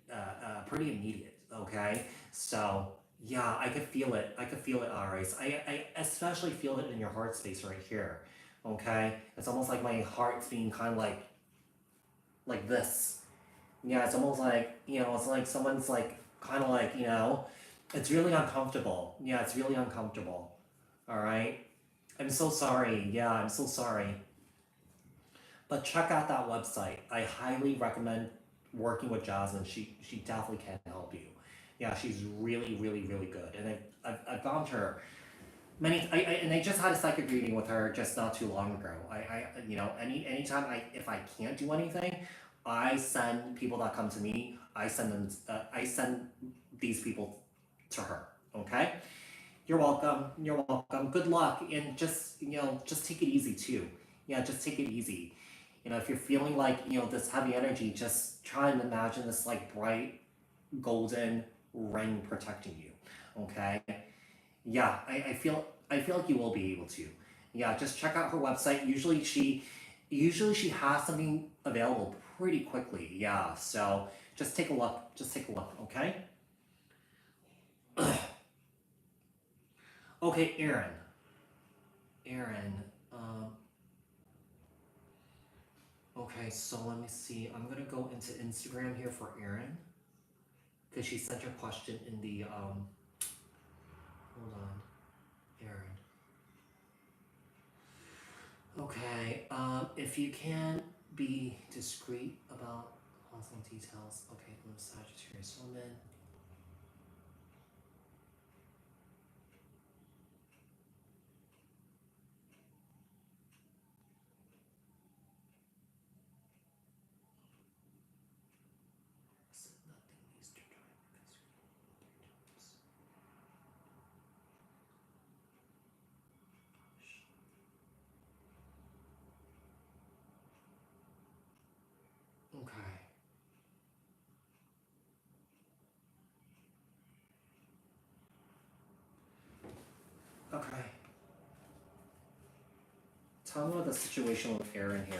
Okay, so yeah, I could feel it. I could feel it, Aries. I especially feel it in your heart space right here. Okay, it's almost like my heart's being kind of like this. Yeah, it's almost like, it's like someone's like, kind of like, it's really uncomfortable. Yeah, it's really uncomfortable. All right. I'm so sorry. Yeah, I'm so sorry. But check out that website. I highly recommend working with Jasmine. She definitely can help you. Yeah, she's really, really, really good. And I've found her and I just had a psychic reading with her just not too long ago. Anytime if I can't do anything, I send people that come to me. I send these people to her. Okay. You're welcome. You're welcome. Good luck, and just take it easy too. Yeah, just take it easy. If you're feeling like this heavy energy, just try and imagine this like bright golden ring protecting you. Okay. Yeah, I feel like you will be able to. Yeah, just check out her website. Usually she has something available pretty quickly. Yeah, so just take a look. Just take a look. Okay. Okay, Aaron. Aaron. Um. Okay, so let me see. I'm gonna go into Instagram here for Aaron because she sent her question in the Hold on, Aaron. Okay, if you can be discreet about causing details. Okay, I'm a Sagittarius woman. Nothing Eastern time because okay. Okay. Tell me about the situation with Aaron here.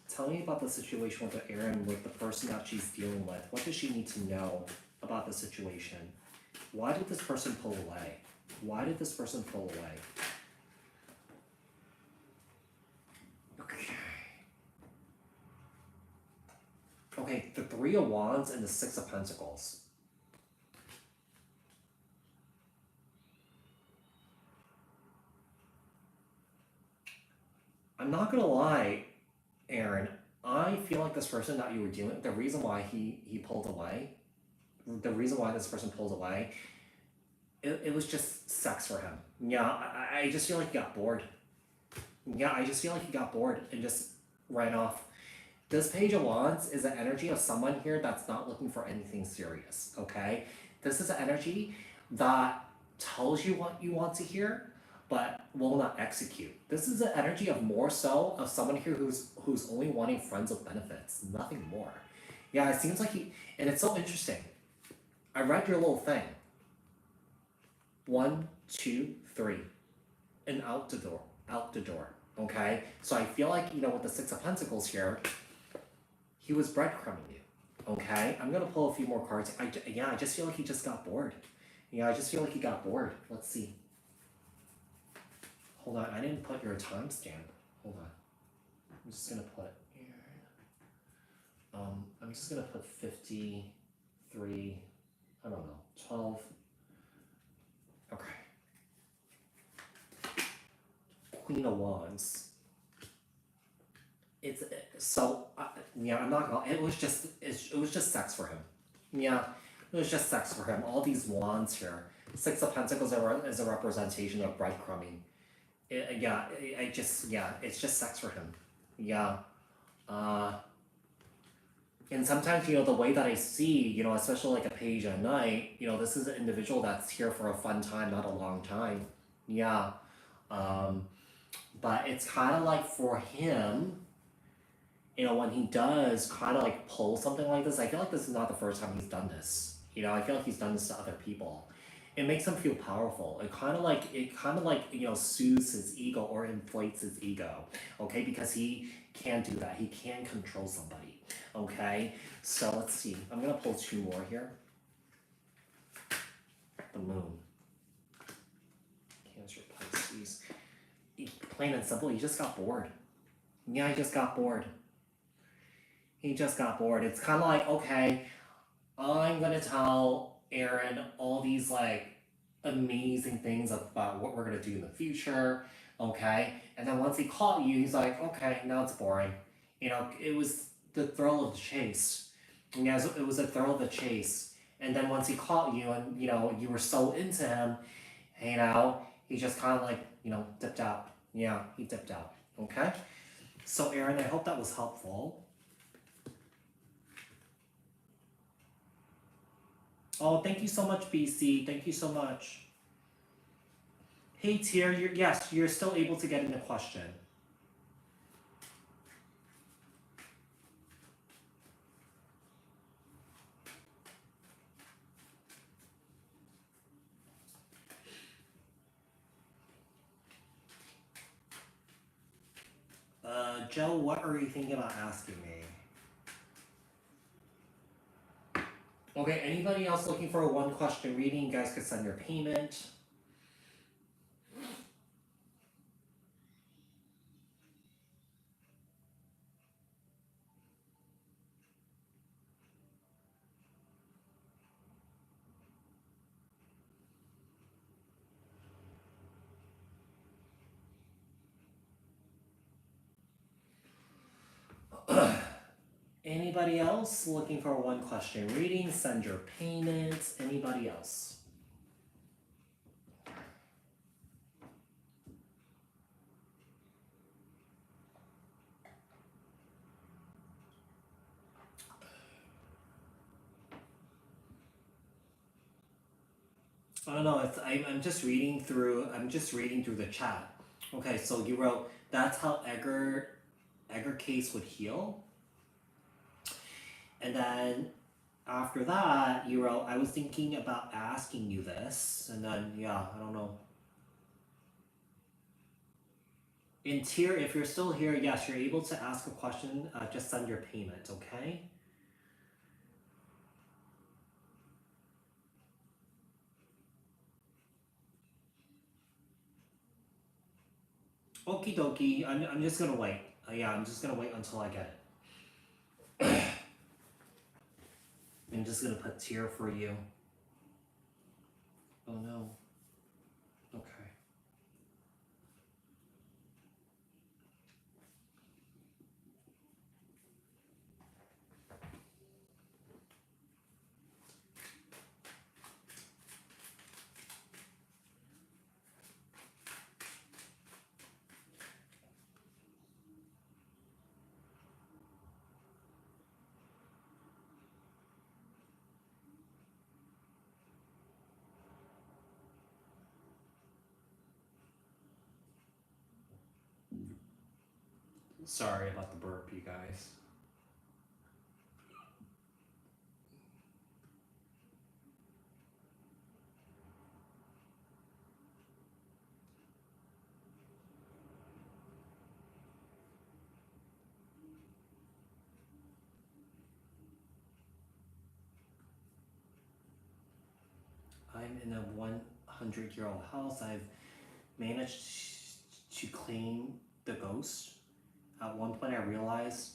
Tell me about the situation with Aaron with the person that she's dealing with. What does she need to know about the situation? Why did this person pull away? Why did this person pull away? Okay. Okay, the Three of Wands and the Six of Pentacles. I'm not gonna lie, Aaron. I feel like this person that you were dealing, the reason why he pulled away, the reason why this person pulled away, it was just sex for him. Yeah, I just feel like he got bored. Yeah, I just feel like he got bored and just ran off. This Page of Wands is an energy of someone here that's not looking for anything serious, okay? This is an energy that tells you what you want to hear, but will not execute. This is an energy of more so of someone here who's only wanting friends with benefits, nothing more. Yeah, it seems like and it's so interesting. I read your little thing. 1, 2, 3, and out the door, out the door. Okay, so I feel like with the Six of Pentacles here, he was breadcrumbing you. Okay, I'm gonna pull a few more cards. I just feel like he just got bored. Yeah, I just feel like he got bored. Let's see. Hold on, I didn't put your timestamp. Hold on. I'm just gonna put here. I'm just gonna put 53. I don't know, 12. Okay. Queen of Wands. It's so yeah. I'm not gonna. It was just sex for him. Yeah, it was just sex for him. All these wands here. Six of Pentacles is a representation of breadcrumbing. It's just sex for him. Yeah. Uh, and sometimes the way that I see, especially like a page at night, this is an individual that's here for a fun time, not a long time. Yeah. But it's kind of like for him, when he does kind of like pull something like this, I feel like this is not the first time he's done this. You know, I feel like he's done this to other people. It makes him feel powerful. It kind of like soothes his ego or inflates his ego. Okay, because he can do that. He can control somebody. Okay, so let's see. I'm gonna pull two more here. The moon, Cancer, Pisces. Plain and simple, he just got bored. Yeah, he just got bored. He just got bored. It's kind of like, okay, I'm gonna tell Aaron all these like amazing things about what we're gonna do in the future, okay? And then once he caught you, he's like, okay, now it's boring. You know, it was the thrill of the chase. Yeah, it was a thrill of the chase. And then once he caught you, and you were so into him, he just kind of like dipped out. Yeah, he dipped out. Okay. So Aaron, I hope that was helpful. Oh, thank you so much, BC. Thank you so much. Hey, Tier, you're still able to get in the question. Joe, what are you thinking about asking me? Okay, anybody else looking for a one question reading, you guys could send your payment. Anybody else looking for a one question reading, send your payment. Anybody else? I don't know. I'm just reading through. I'm just reading through the chat. Okay, so you wrote that's how Edgar case would heal, and then after that you wrote I was thinking about asking you this, and then yeah, I don't know. In tier, if you're still here, yes, you're able to ask a question. Just send your payment, okay? Okie dokie. I'm just gonna wait. Yeah, I'm just gonna wait until I get it. I'm just gonna put tier for you. Oh no. Okay. Sorry about the burp, you guys. I'm in a 100-year-old house. I've managed to clean the ghost. At one point, I realized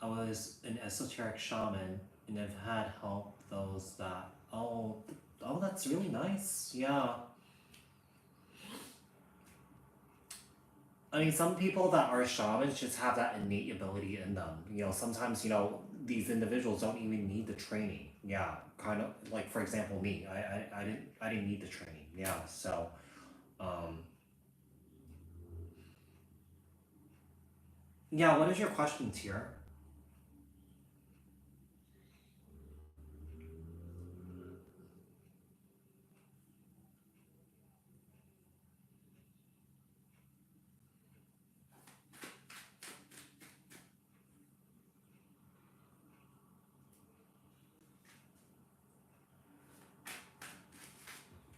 I was an esoteric shaman, and I've had help those that. Oh, that's really nice. Yeah. I mean, some people that are shamans just have that innate ability in them. Sometimes these individuals don't even need the training. Yeah, kind of like for example me. I didn't need the training. Yeah, so yeah. What is your question, Tier?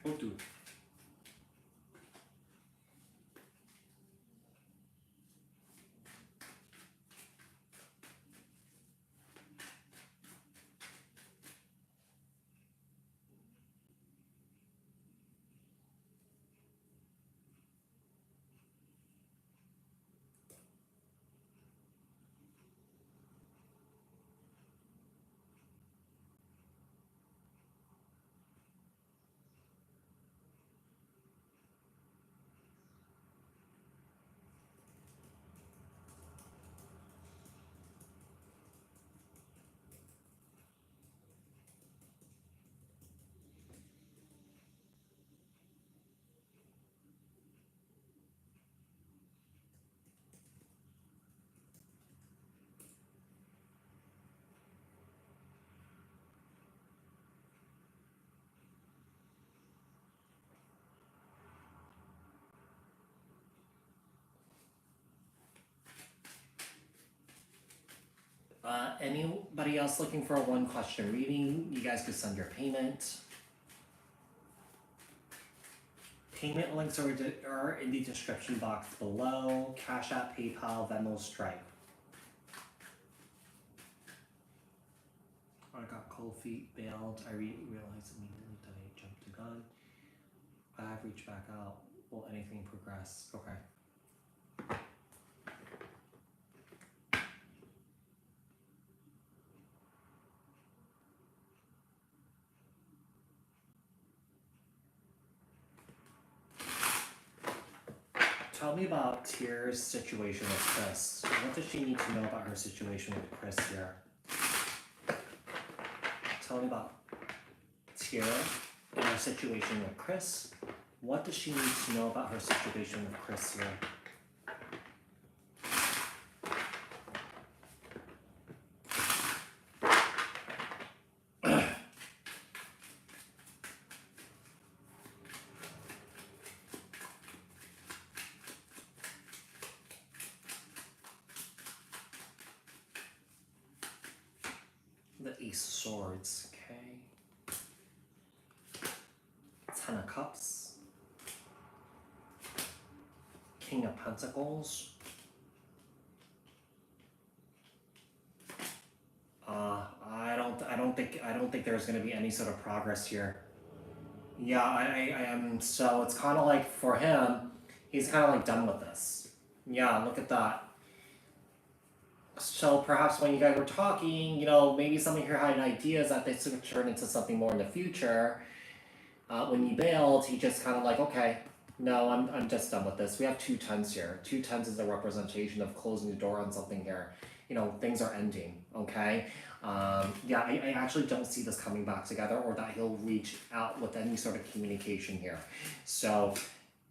Otu. Anybody else looking for a one question reading? You guys could send your payment. Payment links are in the description box below. CashApp, PayPal, Venmo, Stripe. I got cold feet, bailed. I realized immediately that I jumped the gun. I have reached back out. Will anything progress? Okay. Tell me about Tier's situation with Chris. What does she need to know about her situation with Chris here? Tell me about Tier and her situation with Chris. What does she need to know about her situation with Chris here? The Ace of Swords, okay. Ten of Cups. King of Pentacles. I don't think there's gonna be any sort of progress here. Yeah, I am, so it's kind of like for him, he's kind of like done with this. Yeah, look at that. So perhaps when you guys were talking, you know, maybe somebody here had ideas that this could turn into something more in the future. When you bailed, he just kind of like, okay, no, I'm just done with this. We have 2 tens here. 2 tens is a representation of closing the door on something here. You know, things are ending, okay? Yeah, I actually don't see this coming back together or that he'll reach out with any sort of communication here. So,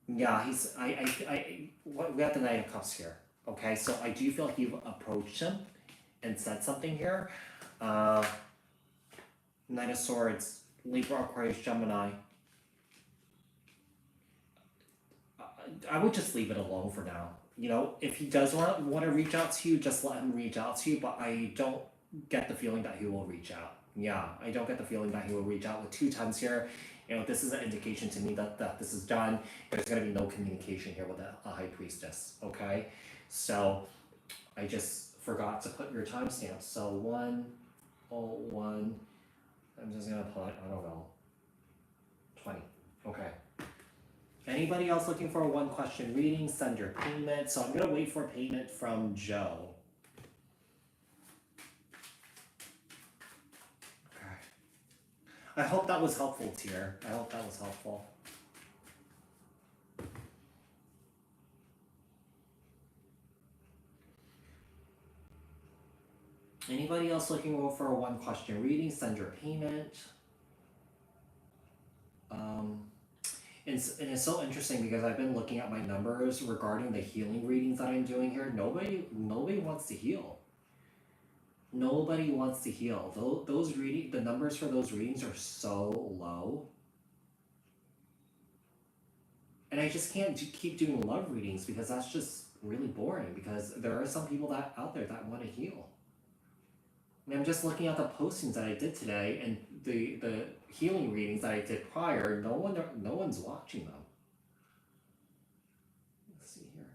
yeah, we have the Knight of Cups here. Okay, so I do feel like you've approached him and said something here. Knight of Swords, Libra, Aquarius, Gemini. I would just leave it alone for now. You know, if he does want to reach out to you, just let him reach out to you, but I don't get the feeling that he will reach out. Yeah, I don't get the feeling that he will reach out with 2 tens here. You know, this is an indication to me that this is done. There's going to be no communication here with a High Priestess, okay? So, I just forgot to put your timestamp. So, 1:01, I'm just going to put, I don't know, 20, okay. Anybody else looking for a one question reading, send your payment. So I'm going to wait for payment from Joe. Okay. I hope that was helpful, Tier. I hope that was helpful. Anybody else looking for a one question reading, send your payment. And it's so interesting because I've been looking at my numbers regarding the healing readings that I'm doing here. Nobody wants to heal. Nobody wants to heal. The numbers for those readings are so low. And I just can't keep doing love readings because that's just really boring because there are some people out there that want to heal. And I'm just looking at the postings that I did today and the healing readings that I did prior, no one's watching them. Let's see here.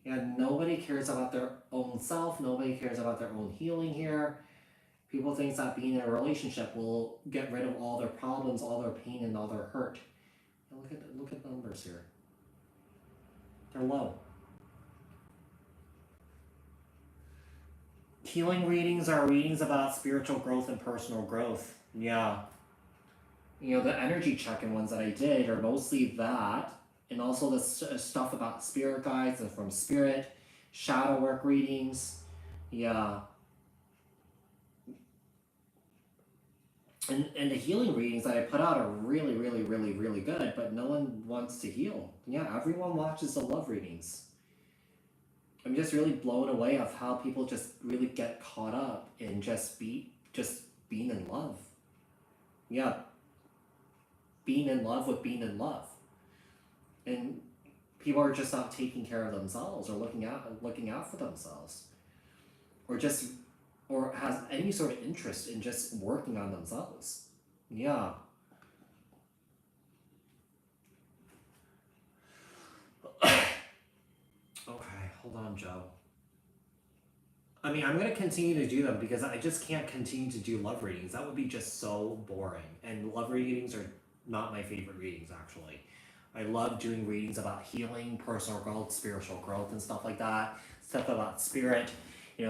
Yeah, nobody cares about their own self. Nobody cares about their own healing here. People think that being in a relationship will get rid of all their problems, all their pain, and all their hurt. And look at the numbers here. They're low. Healing readings are readings about spiritual growth and personal growth. Yeah. You know, the energy check-in ones that I did are mostly that, and also the stuff about spirit guides and from spirit, shadow work readings. Yeah. And the healing readings that I put out are really, really, really, really good, but no one wants to heal. Yeah, everyone watches the love readings. I'm just really blown away of how people just really get caught up in just being in love. Yeah, being in love with being in love, and people are just not taking care of themselves or looking out for themselves, or has any sort of interest in just working on themselves. Yeah. Okay, hold on, Joe. I mean, I'm going to continue to do them because I just can't continue to do love readings. That would be just so boring. And love readings are not my favorite readings, actually. I love doing readings about healing, personal growth, spiritual growth, and stuff like that. Stuff about spirit,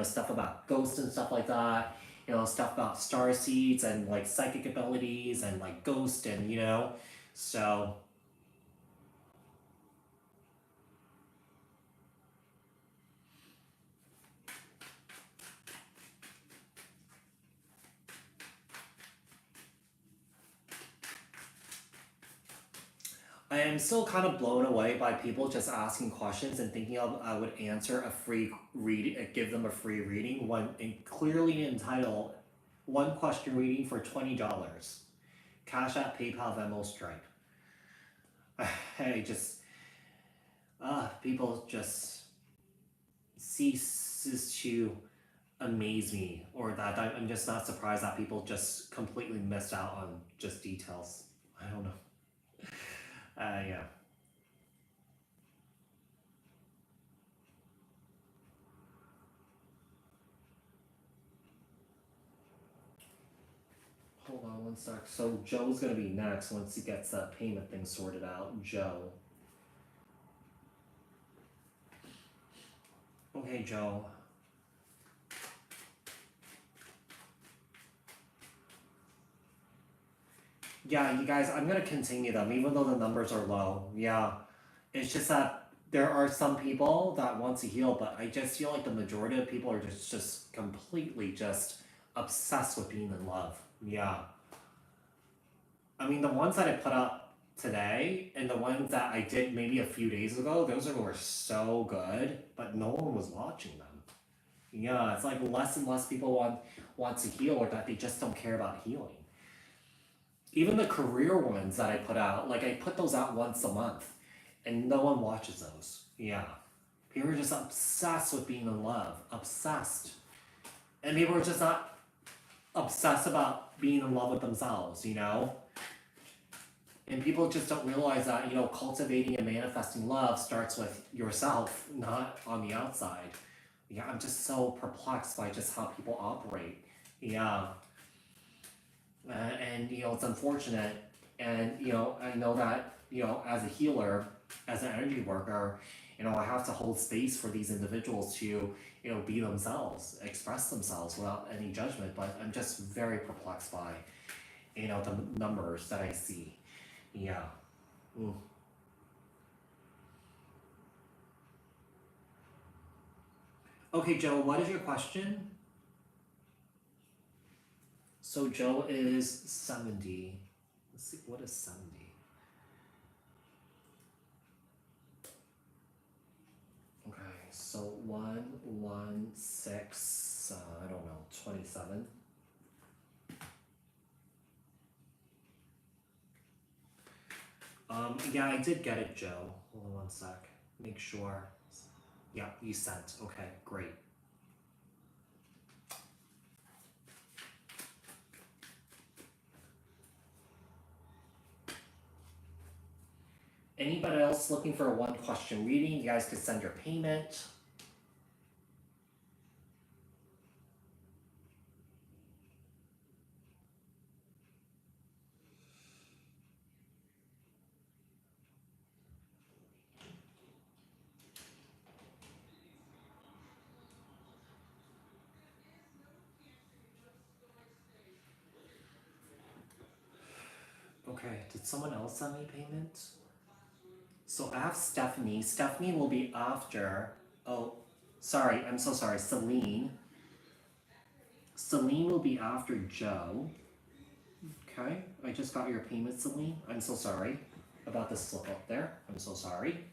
stuff about ghosts and stuff like that. Stuff about star seeds and like psychic abilities and like ghost and, so. I am still kind of blown away by people just asking questions and thinking I would answer a free read, give them a free reading when clearly entitled one question reading for $20. CashApp, PayPal, Venmo, Stripe. People just ceases to amaze me, or that I'm just not surprised that people just completely missed out on just details. I don't know. Yeah. Hold on one sec. So Joe's gonna be next once he gets that payment thing sorted out. Joe. Okay, Joe. Yeah, you guys, I'm gonna continue them even though the numbers are low. Yeah. It's just that there are some people that want to heal, but I just feel like the majority of people are just completely just obsessed with being in love. Yeah. I mean, the ones that I put up today and the ones that I did maybe a few days ago, those were so good, but no one was watching them. Yeah, it's like less and less people want to heal, or that they just don't care about healing. Even the career ones that I put out, like I put those out once a month, and no one watches those. Yeah. People are just obsessed with being in love. Obsessed. And people are just not obsessed about being in love with themselves, And people just don't realize that, cultivating and manifesting love starts with yourself, not on the outside. Yeah, I'm just so perplexed by just how people operate. Yeah. And, it's unfortunate. And, I know that, as a healer, as an energy worker, I have to hold space for these individuals to, be themselves, express themselves without any judgment. But I'm just very perplexed by, the numbers that I see. Yeah. Mm. Okay, Joe, what is your question? So Joe is 70. Let's see, what is 70? Okay, so 116, I don't know, 27. Yeah, I did get it, Joe. Hold on one sec. Make sure. Yeah, you sent. Okay, great. Anybody else looking for a one question reading? You guys could send your payment. Okay, did someone else send me payment? So I have Stephanie. Stephanie will be after. Oh, sorry. I'm so sorry. Celine. Celine will be after Joe. Okay, I just got your payment, Celine. I'm so sorry about the slip up there. I'm so sorry.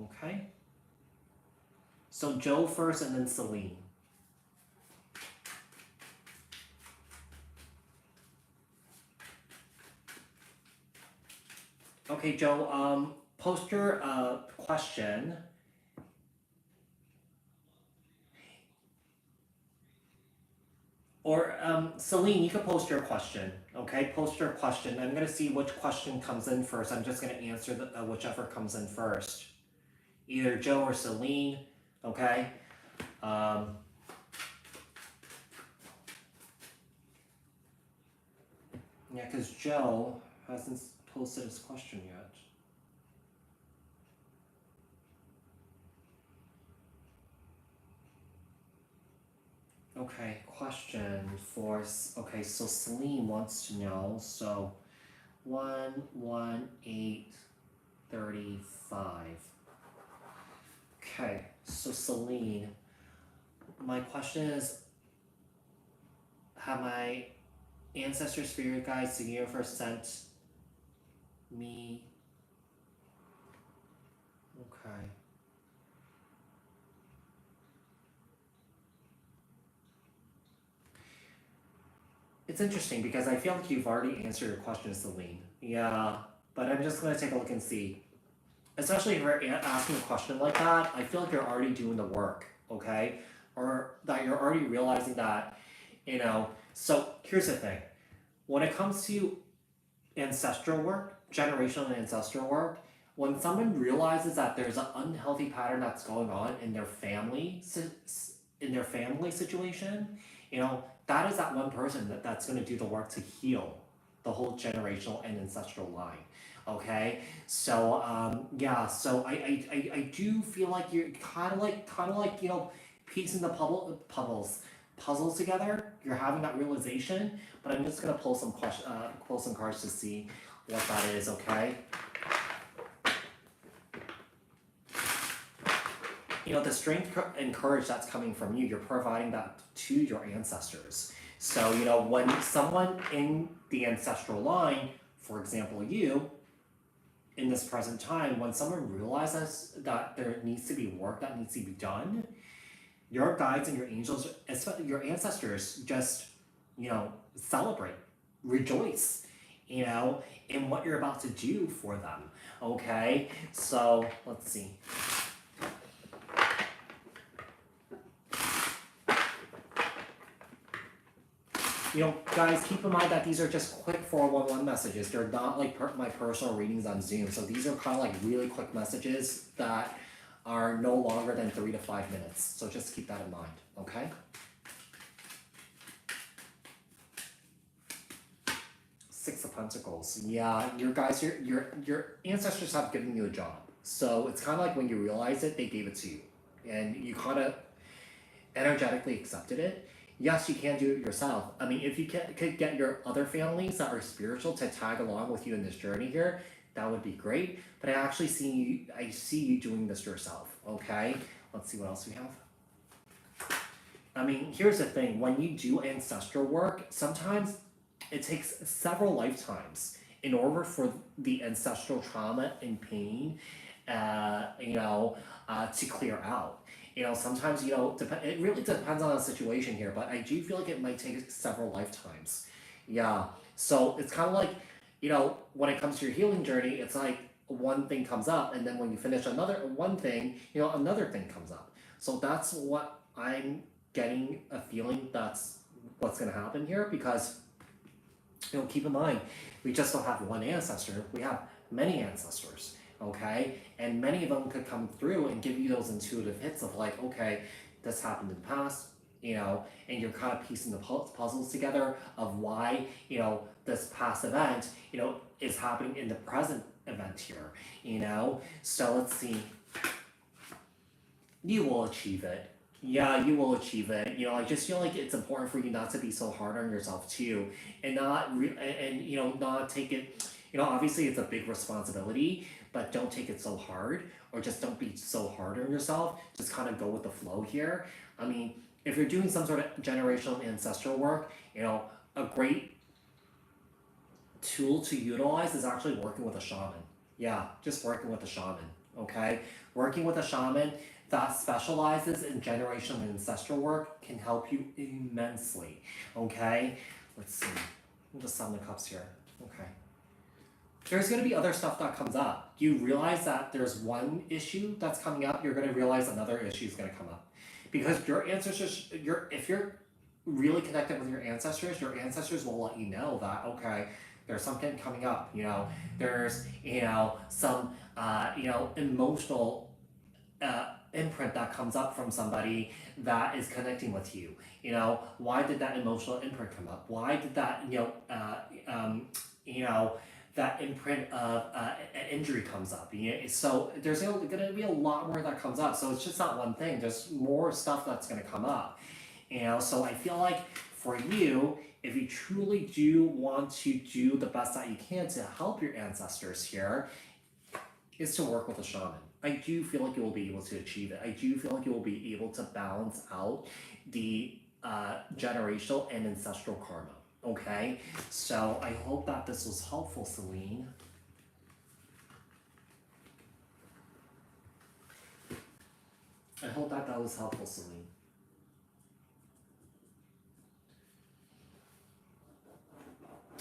Okay. So Joe first and then Celine. Okay, Joe, post your question. Or Celine, you can post your question. Okay, post your question. I'm gonna see which question comes in first. I'm just gonna answer the whichever comes in first. Either Joe or Celine. Okay. Um, yeah, because Joe hasn't posted his question yet. Okay, question for okay. So Celine wants to know. So 11835. Okay, so Celine, my question is, have my ancestor spirit guides to the universe sent me? Okay. It's interesting because I feel like you've already answered your question, Celine. Yeah, but I'm just gonna take a look and see. Especially if you're asking a question like that, I feel like you're already doing the work, okay? Or that you're already realizing that, So here's the thing: when it comes to ancestral work, generational and ancestral work, when someone realizes that there's an unhealthy pattern that's going on in their family situation, that is that one person that's going to do the work to heal the whole generational and ancestral line. Okay, so yeah, so I do feel like you're kind of like piecing the puzzles together. You're having that realization, but I'm just gonna pull some cards to see what that is. Okay. The strength and courage that's coming from you, you're providing that to your ancestors. So, when someone in the ancestral line, for example, you, in this present time, when someone realizes that there needs to be work that needs to be done, your guides and your angels, especially your ancestors, just, celebrate, rejoice, in what you're about to do for them. Okay, so let's see. Guys, keep in mind that these are just quick 411 messages. They're not like my personal readings on Zoom. So these are kind of like really quick messages that are no longer than 3 to 5 minutes. So just keep that in mind, okay? Six of Pentacles. Yeah, your ancestors have given you a job. So it's kind of like when you realize it, they gave it to you. And you kind of energetically accepted it. Yes, you can do it yourself. I mean, if you could get your other families that are spiritual to tag along with you in this journey here, that would be great. But I see you doing this yourself. Okay, let's see what else we have. I mean, here's the thing: when you do ancestral work, sometimes it takes several lifetimes in order for the ancestral trauma and pain, to clear out. Sometimes, it really depends on the situation here, but I do feel like it might take several lifetimes. Yeah. So it's kind of like, when it comes to your healing journey, it's like one thing comes up, and then when you finish another one thing, another thing comes up. So that's what I'm getting a feeling that's what's going to happen here, because, keep in mind, we just don't have one ancestor, we have many ancestors. okay? And many of them could come through and give you those intuitive hits of like, okay, this happened in the past, and you're kind of piecing the puzzles together of why, this past event, is happening in the present event here, So let's see. You will achieve it. Yeah, you will achieve it. I just feel like it's important for you not to be so hard on yourself too, and not take it. Obviously it's a big responsibility, but don't take it so hard, or just don't be so hard on yourself. Just kind of go with the flow here. I mean, if you're doing some sort of generational ancestral work, a great tool to utilize is actually working with a shaman. Yeah, just working with a shaman. Okay, working with a shaman that specializes in generational and ancestral work can help you immensely. Okay, let's see. The Seven of Cups here. Okay. There's going to be other stuff that comes up. You realize that there's one issue that's coming up, you're going to realize another issue is going to come up. Because your ancestors, if you're really connected with your ancestors will let you know that, okay, there's something coming up, there's, some, emotional imprint that comes up from somebody that is connecting with you. Why did that emotional imprint come up? Why did that, that imprint of an injury comes up? So there's going to be a lot more that comes up. So it's just not one thing. There's more stuff that's going to come up. So I feel like for you, if you truly do want to do the best that you can to help your ancestors here, is to work with a shaman. I do feel like you will be able to achieve it. I do feel like you will be able to balance out the generational and ancestral karma. Okay, so I hope that this was helpful, Celine. I hope that was helpful, Celine.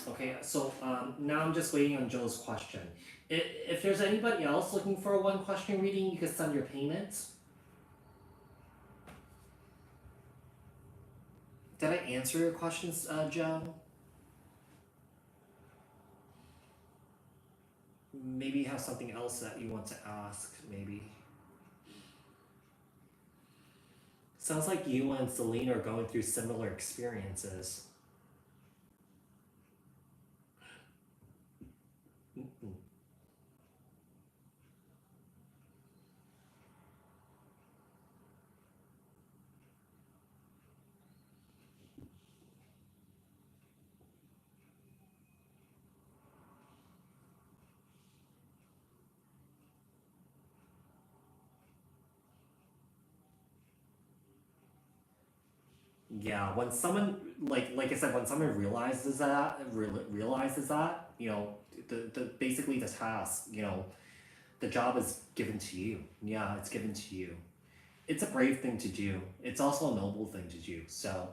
Okay, so now I'm just waiting on Joe's question. If there's anybody else looking for a one question reading, you can send your payments. Did I answer your questions, Joe? Maybe you have something else that you want to ask, maybe. Sounds like you and Celine are going through similar experiences. Mm-mm. Yeah, when someone like I said, when someone realizes that, the basically the task, the job is given to you. Yeah, it's given to you. It's a brave thing to do. It's also a noble thing to do. So,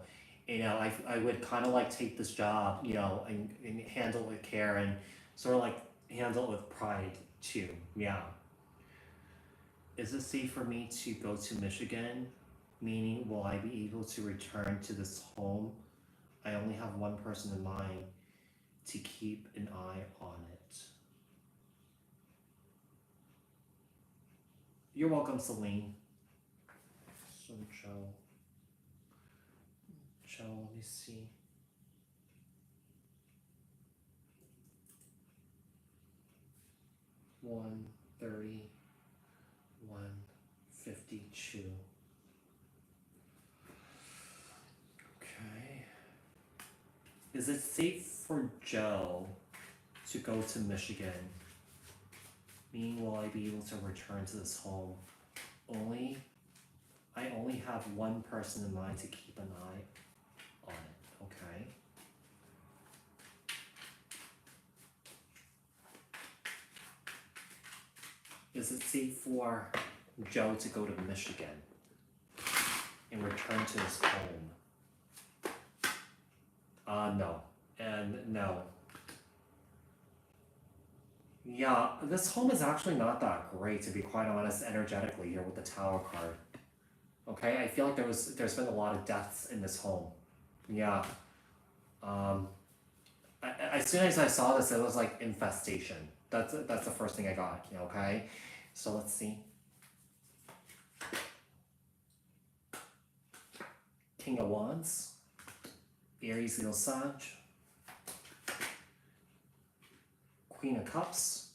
I would kind of like take this job, and handle it with care and sort of like handle it with pride too. Yeah. Is it safe for me to go to Michigan? Meaning, will I be able to return to this home? I only have one person in mind to keep an eye on it. You're welcome, Celine. So, Joe, let me see. $130, $152. Okay. Is it safe for Joe to go to Michigan? Meaning, will I be able to return to this home? I only have one person in mind to keep an eye on it, okay? Is it safe for Joe to go to Michigan and return to his home? No. And no. Yeah, this home is actually not that great, to be quite honest, energetically here with the Tower card. Okay, I feel like there's been a lot of deaths in this home. Yeah. As soon as I saw this, it was like infestation. That's the first thing I got. Okay, so let's see. King of Wands, Aries, Leo, Sag, Queen of Cups.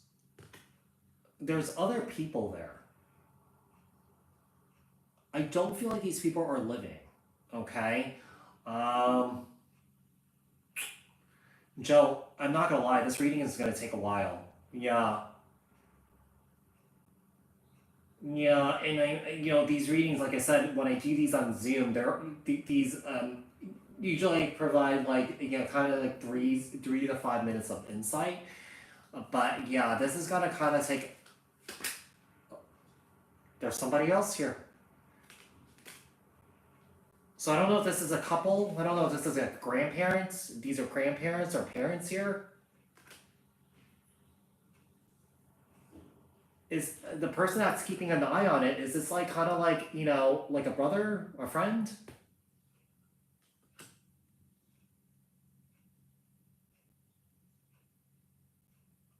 There's other people there. I don't feel like these people are living. Okay. Joe, I'm not gonna lie, this reading is gonna take a while. Yeah. Yeah, and these readings, like I said, when I do these on Zoom, these usually provide like kind of like three to 5 minutes of insight. But yeah, this is gonna kind of take. There's somebody else here. So I don't know if this is a couple. I don't know if this is a grandparents. These are grandparents or parents here. Is the person that's keeping an eye on it, is this like kind of like, like a brother or friend?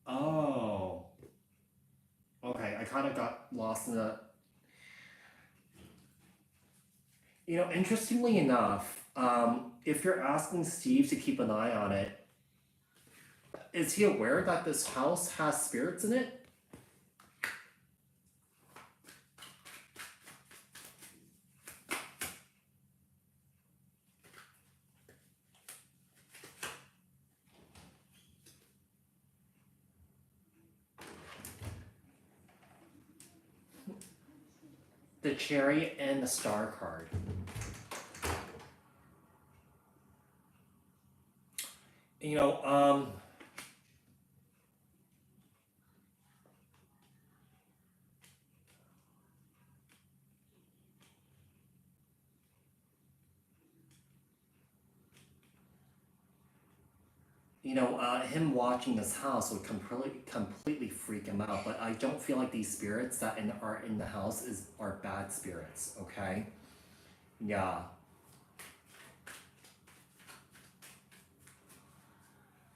Oh. Okay, I kind of got lost in the. Interestingly enough, if you're asking Steve to keep an eye on it, is he aware that this house has spirits in it? The Chariot and the Star card. You know, him watching this house would completely freak him out. But I don't feel like these spirits that are in the house are bad spirits. Okay, yeah.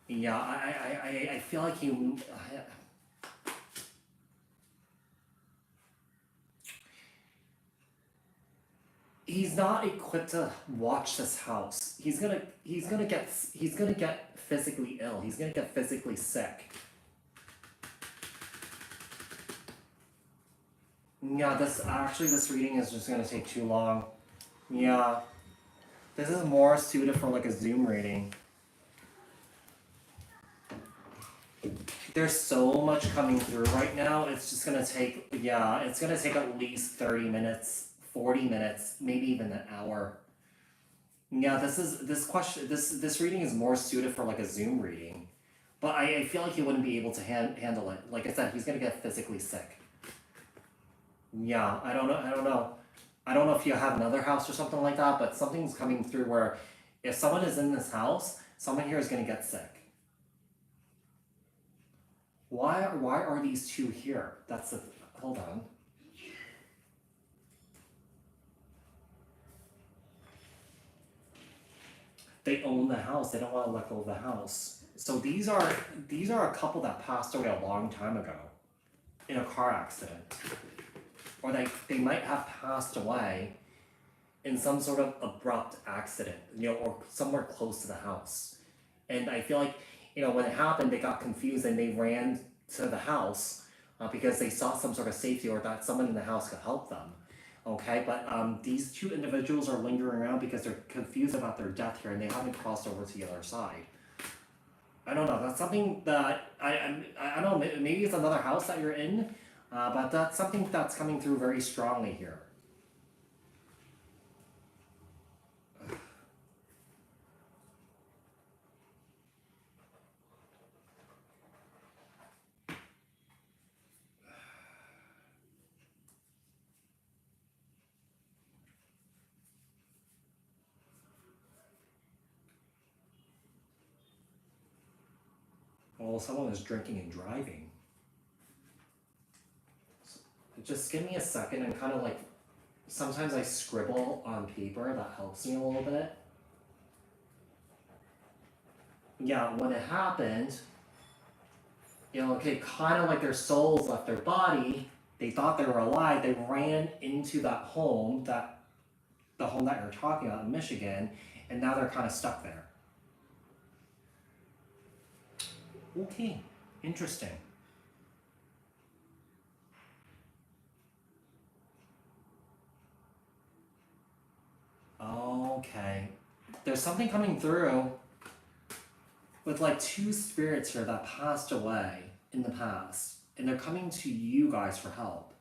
Yeah, I feel like he's not equipped to watch this house. He's gonna get physically ill. He's gonna get physically sick. Yeah, this reading is just gonna take too long. Yeah, this is more suited for like a Zoom reading. There's so much coming through right now. It's just gonna take, it's gonna take at least 30 minutes, 40 minutes, maybe even an hour. Yeah, this reading is more suited for like a Zoom reading. But I feel like he wouldn't be able to handle it. Like I said, he's gonna get physically sick. Yeah, I don't know. I don't know if you have another house or something like that, but something's coming through where if someone is in this house, someone here is gonna get sick. Why are these two here? Hold on. They own the house. They don't want to let go of the house. So these are a couple that passed away a long time ago in a car accident. Or they might have passed away in some sort of abrupt accident, or somewhere close to the house. And I feel like, when it happened, they got confused and they ran to the house because they saw some sort of safety or that someone in the house could help them. Okay, but these two individuals are lingering around because they're confused about their death here and they haven't crossed over to the other side. I don't know. That's something that I don't know. Maybe it's another house that you're in, but that's something that's coming through very strongly here. Well, someone was drinking and driving. Just give me a second and kind of like, sometimes I scribble on paper, that helps me a little bit. Yeah, when it happened, Okay, kind of like their souls left their body. They thought they were alive. They ran into that home, the home that you're talking about in Michigan, and now they're kind of stuck there. Okay, interesting. Okay, there's something coming through with like two spirits here that passed away in the past, and they're coming to you guys for help.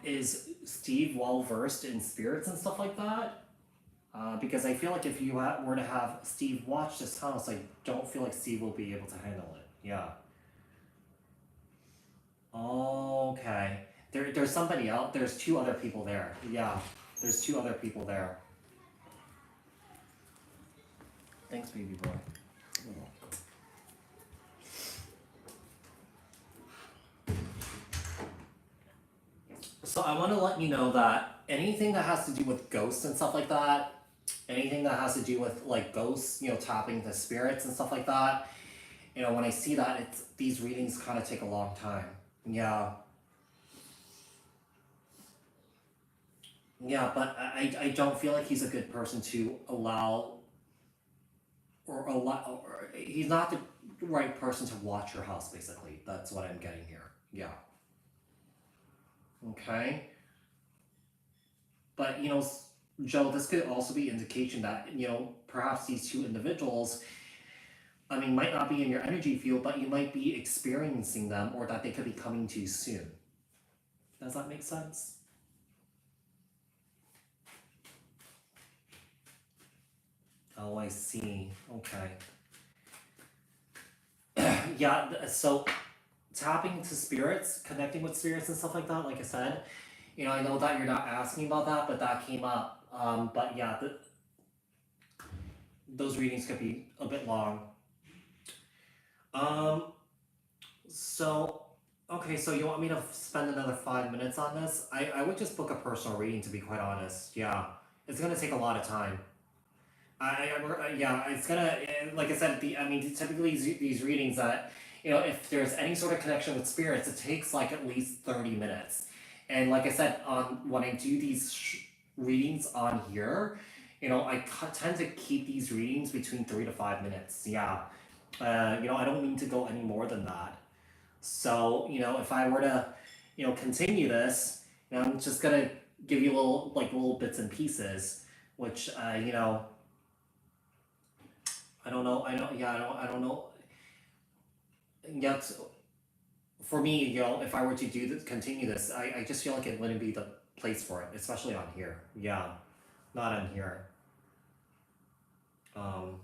Is Steve well versed in spirits and stuff like that? Because I feel like if you were to have Steve watch this house, I don't feel like Steve will be able to handle it. Yeah. Okay. There's somebody else. There's two other people there. Yeah. There's two other people there. Thanks, baby boy. So I want to let you know that anything that has to do with ghosts and stuff like that, anything that has to do with like ghosts, tapping the spirits and stuff like that, when I see that, these readings kind of take a long time. Yeah. Yeah, but I don't feel like he's a good person to allow or he's not the right person to watch your house, basically. That's what I'm getting here. Yeah. Okay. But Joe, this could also be indication that perhaps these two individuals, I mean, might not be in your energy field, but you might be experiencing them, or that they could be coming to you soon. Does that make sense? Oh, I see. Okay. Yeah, so tapping into spirits, connecting with spirits and stuff like that, like I said, I know that you're not asking about that, but that came up. But yeah, those readings could be a bit long. Um, so, okay, so you want me to spend another 5 minutes on this? I would just book a personal reading, to be quite honest. Yeah, it's gonna take a lot of time. Yeah, it's gonna, like I said, I mean, typically these readings that, if there's any sort of connection with spirits, it takes like at least 30 minutes. And like I said, when I do these readings on here, I tend to keep these readings between 3 to 5 minutes. Yeah. I don't mean to go any more than that. So, if I were to, continue this, I'm just gonna give you little bits and pieces, which, I don't know. I don't. Yeah. I don't know. Yet, for me, if I were to do this, continue this, I just feel like it wouldn't be the place for it, especially on here. Yeah, not on here. Um.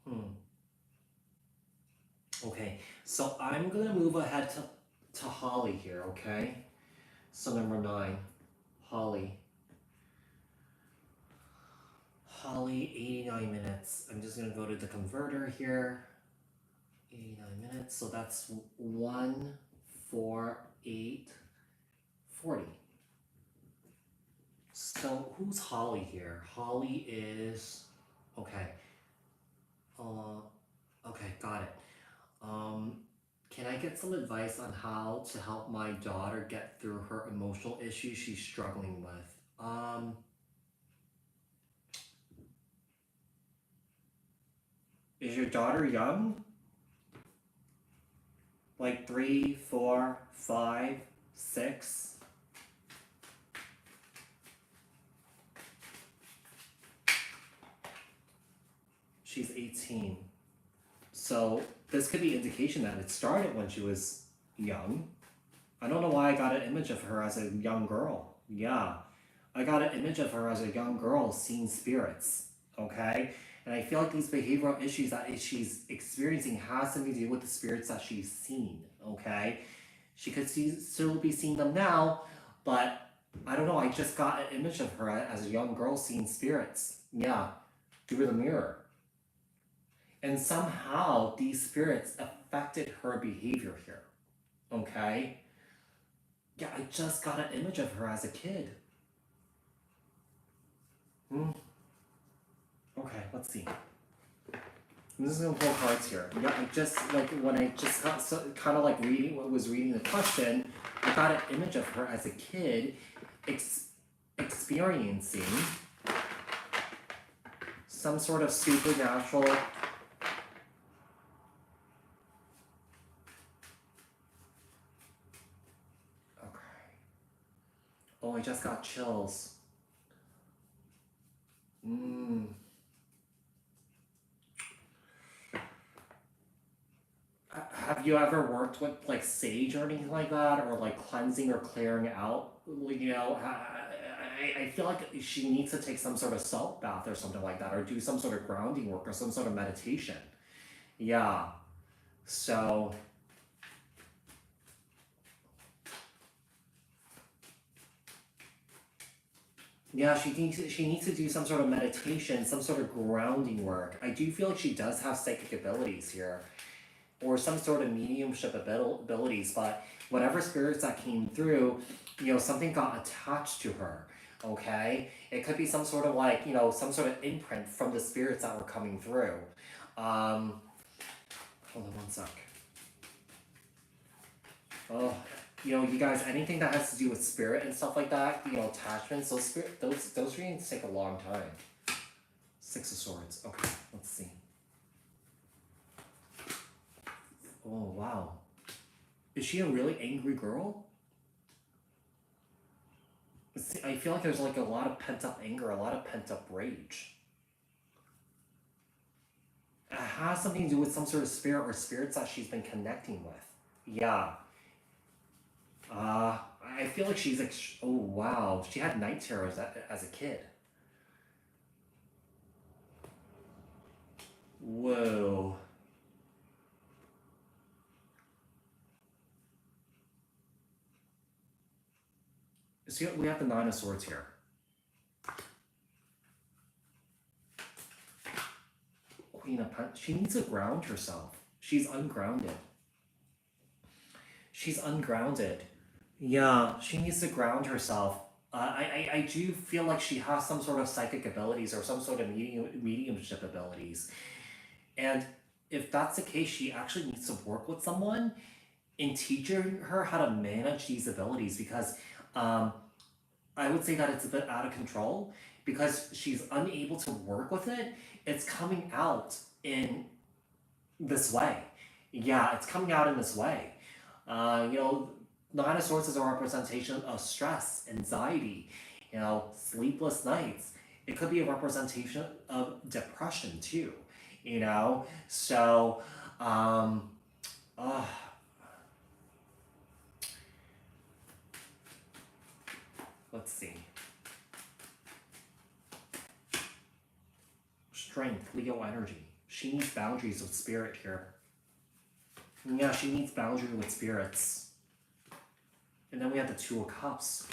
Hmm. Okay. So I'm gonna move ahead to Holly here. Okay. So number 9, Holly. Holly, 89 minutes. I'm just gonna go to the converter here. 89 minutes. So that's 1, 4, 8, 40. So who's Holly here? Holly is okay. Uh, okay, got it. Um, can I get some advice on how to help my daughter get through her emotional issues she's struggling with? Is your daughter young? Like 3, 4, 5, 6? She's 18. So this could be indication that it started when she was young. I don't know why I got an image of her as a young girl. Yeah. I got an image of her as a young girl seeing spirits. Okay? And I feel like these behavioral issues that she's experiencing has something to do with the spirits that she's seen. Okay? She could still be seeing them now, but I don't know. I just got an image of her as a young girl seeing spirits. Yeah. Through the mirror. And somehow these spirits affected her behavior here. Okay? Yeah, I just got an image of her as a kid. Hmm. Okay, let's see. I'm just gonna pull cards here. Yeah, I just like when I just got so, kind of like reading the question, I got an image of her as a kid, experiencing some sort of supernatural. Okay. Oh, I just got chills. Mm. Have you ever worked with like sage or anything like that, or like cleansing or clearing out? You know, I feel like she needs to take some sort of salt bath or something like that, or do some sort of grounding work or some sort of meditation. Yeah. So yeah, she needs to do some sort of meditation, some sort of grounding work. I do feel like she does have psychic abilities here, or some sort of mediumship abilities, but whatever spirits that came through, something got attached to her. Okay, it could be some sort of like some sort of imprint from the spirits that were coming through. Um, hold on one sec. Oh, you guys, anything that has to do with spirit and stuff like that, attachments, those readings take a long time. Six of Swords. Okay, let's see. Oh wow, is she a really angry girl? I feel like there's like a lot of pent up anger, a lot of pent up rage. It has something to do with some sort of spirit or spirits that she's been connecting with. Yeah. I feel like she's like, oh wow, she had night terrors as a kid. Whoa. See, we have the Nine of Swords here. Queen of Pentacles. She needs to ground herself. She's ungrounded. She's ungrounded. Yeah, she needs to ground herself. I do feel like she has some sort of psychic abilities or some sort of mediumship abilities. And if that's the case, she actually needs to work with someone in teaching her how to manage these abilities because um, I would say that it's a bit out of control because she's unable to work with it. It's coming out in this way. Yeah, it's coming out in this way. Uh, you know, Nine of Swords is a representation of stress, anxiety, sleepless nights. It could be a representation of depression too, So, um, uh, let's see. Strength, Leo energy. She needs boundaries with spirit here. Yeah, she needs boundary with spirits. And then we have the Two of Cups.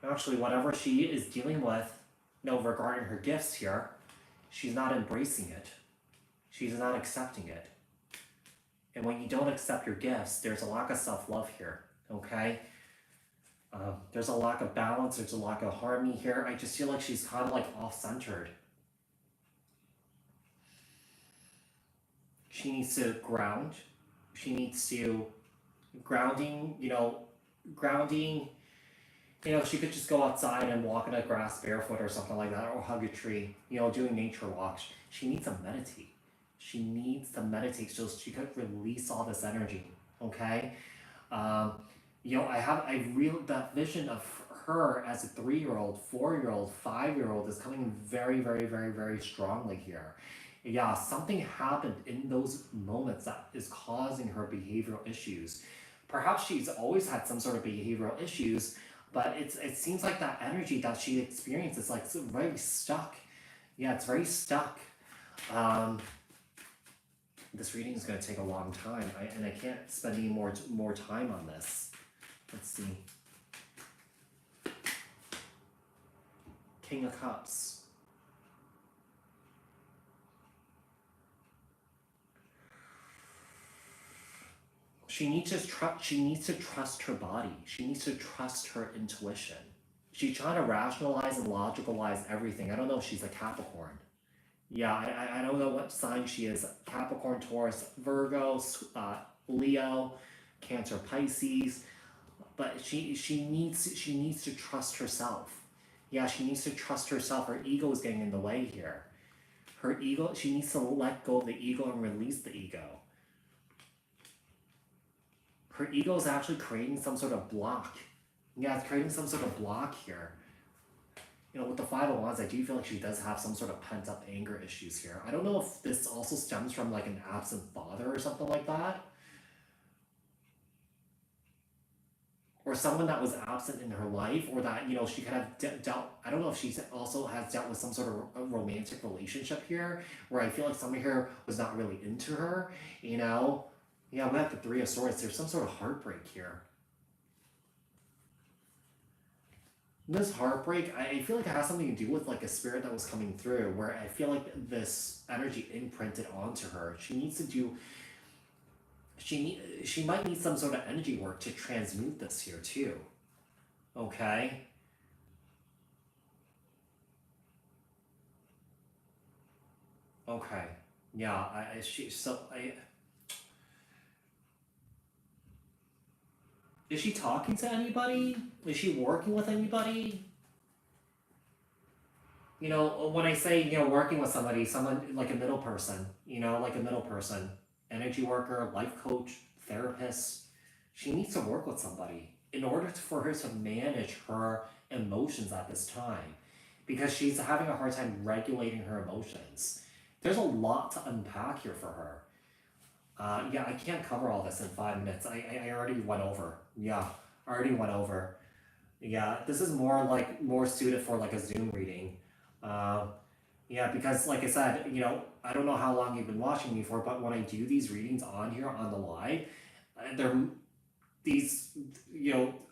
Actually, whatever she is dealing with, regarding her gifts here, she's not embracing it. She's not accepting it. And when you don't accept your gifts, there's a lack of self-love here, okay? There's a lack of balance, there's a lack of harmony here. I just feel like she's kind of like off-centered. She needs to ground. She needs to grounding, grounding. She could just go outside and walk in the grass barefoot or something like that, or hug a tree, doing nature walks. She needs to meditate. She needs to meditate so she could release all this energy, okay? That vision of her as a 3-year-old, 4-year-old, 5-year-old is coming very, very, very, very strongly here. Yeah, something happened in those moments that is causing her behavioral issues. Perhaps she's always had some sort of behavioral issues, but it seems like that energy that she experiences like it's very stuck. Yeah, it's very stuck. This reading is going to take a long time, and I can't spend any more time on this. Let's see. King of Cups. she needs to trust her body. She needs to trust her intuition. She's trying to rationalize and logicalize everything. I don't know if she's a Capricorn. Yeah, I don't know what sign she is. Capricorn, Taurus, Virgo, Leo, Cancer, Pisces. But she needs to trust herself. Yeah, she needs to trust herself. Her ego is getting in the way here. Her ego, she needs to let go of the ego and release the ego. Her ego is actually creating some sort of block. Yeah, it's creating some sort of block here. With the Five of Wands, I do feel like she does have some sort of pent up anger issues here. I don't know if this also stems from like an absent father or something like that. Or someone that was absent in her life, or that, she could have dealt, I don't know if she also has dealt with some sort of romantic relationship here, where I feel like somebody here was not really into her, Yeah, we have the Three of Swords. There's some sort of heartbreak here. This heartbreak, I feel like it has something to do with like a spirit that was coming through, where I feel like this energy imprinted onto her. She needs to do, she might need some sort of energy work to transmute this here too. Okay? Okay. Yeah, is she talking to anybody? Is she working with anybody? When I say, working with somebody, someone like a middle person, like a middle person, energy worker, life coach, therapist, she needs to work with somebody in order for her to manage her emotions at this time, because she's having a hard time regulating her emotions. There's a lot to unpack here for her. Yeah, I can't cover all this in 5 minutes. I already went over. Yeah, I already went over. Yeah, this is more suited for like a Zoom reading. Uh, yeah, because like I said, I don't know how long you've been watching me for, but when I do these readings on here on the live, they're these,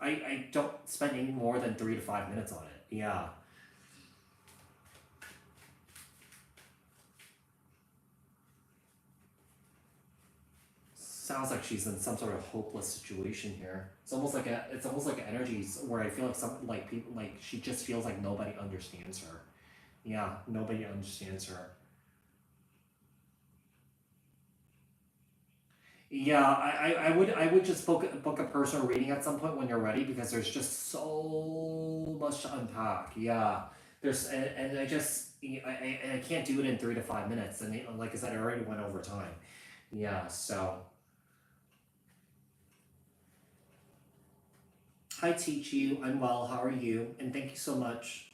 I don't spend any more than 3 to 5 minutes on it. Yeah. Sounds like she's in some sort of hopeless situation here. It's almost like energies where I feel like some like people like she just feels like nobody understands her. Yeah, nobody understands her. Yeah, I would just book a personal reading at some point when you're ready, because there's just so much to unpack. Yeah, and I just I can't do it in 3 to 5 minutes, and like I said, I already went over time. Yeah, so hi teach you, I'm well. How are you? And thank you so much.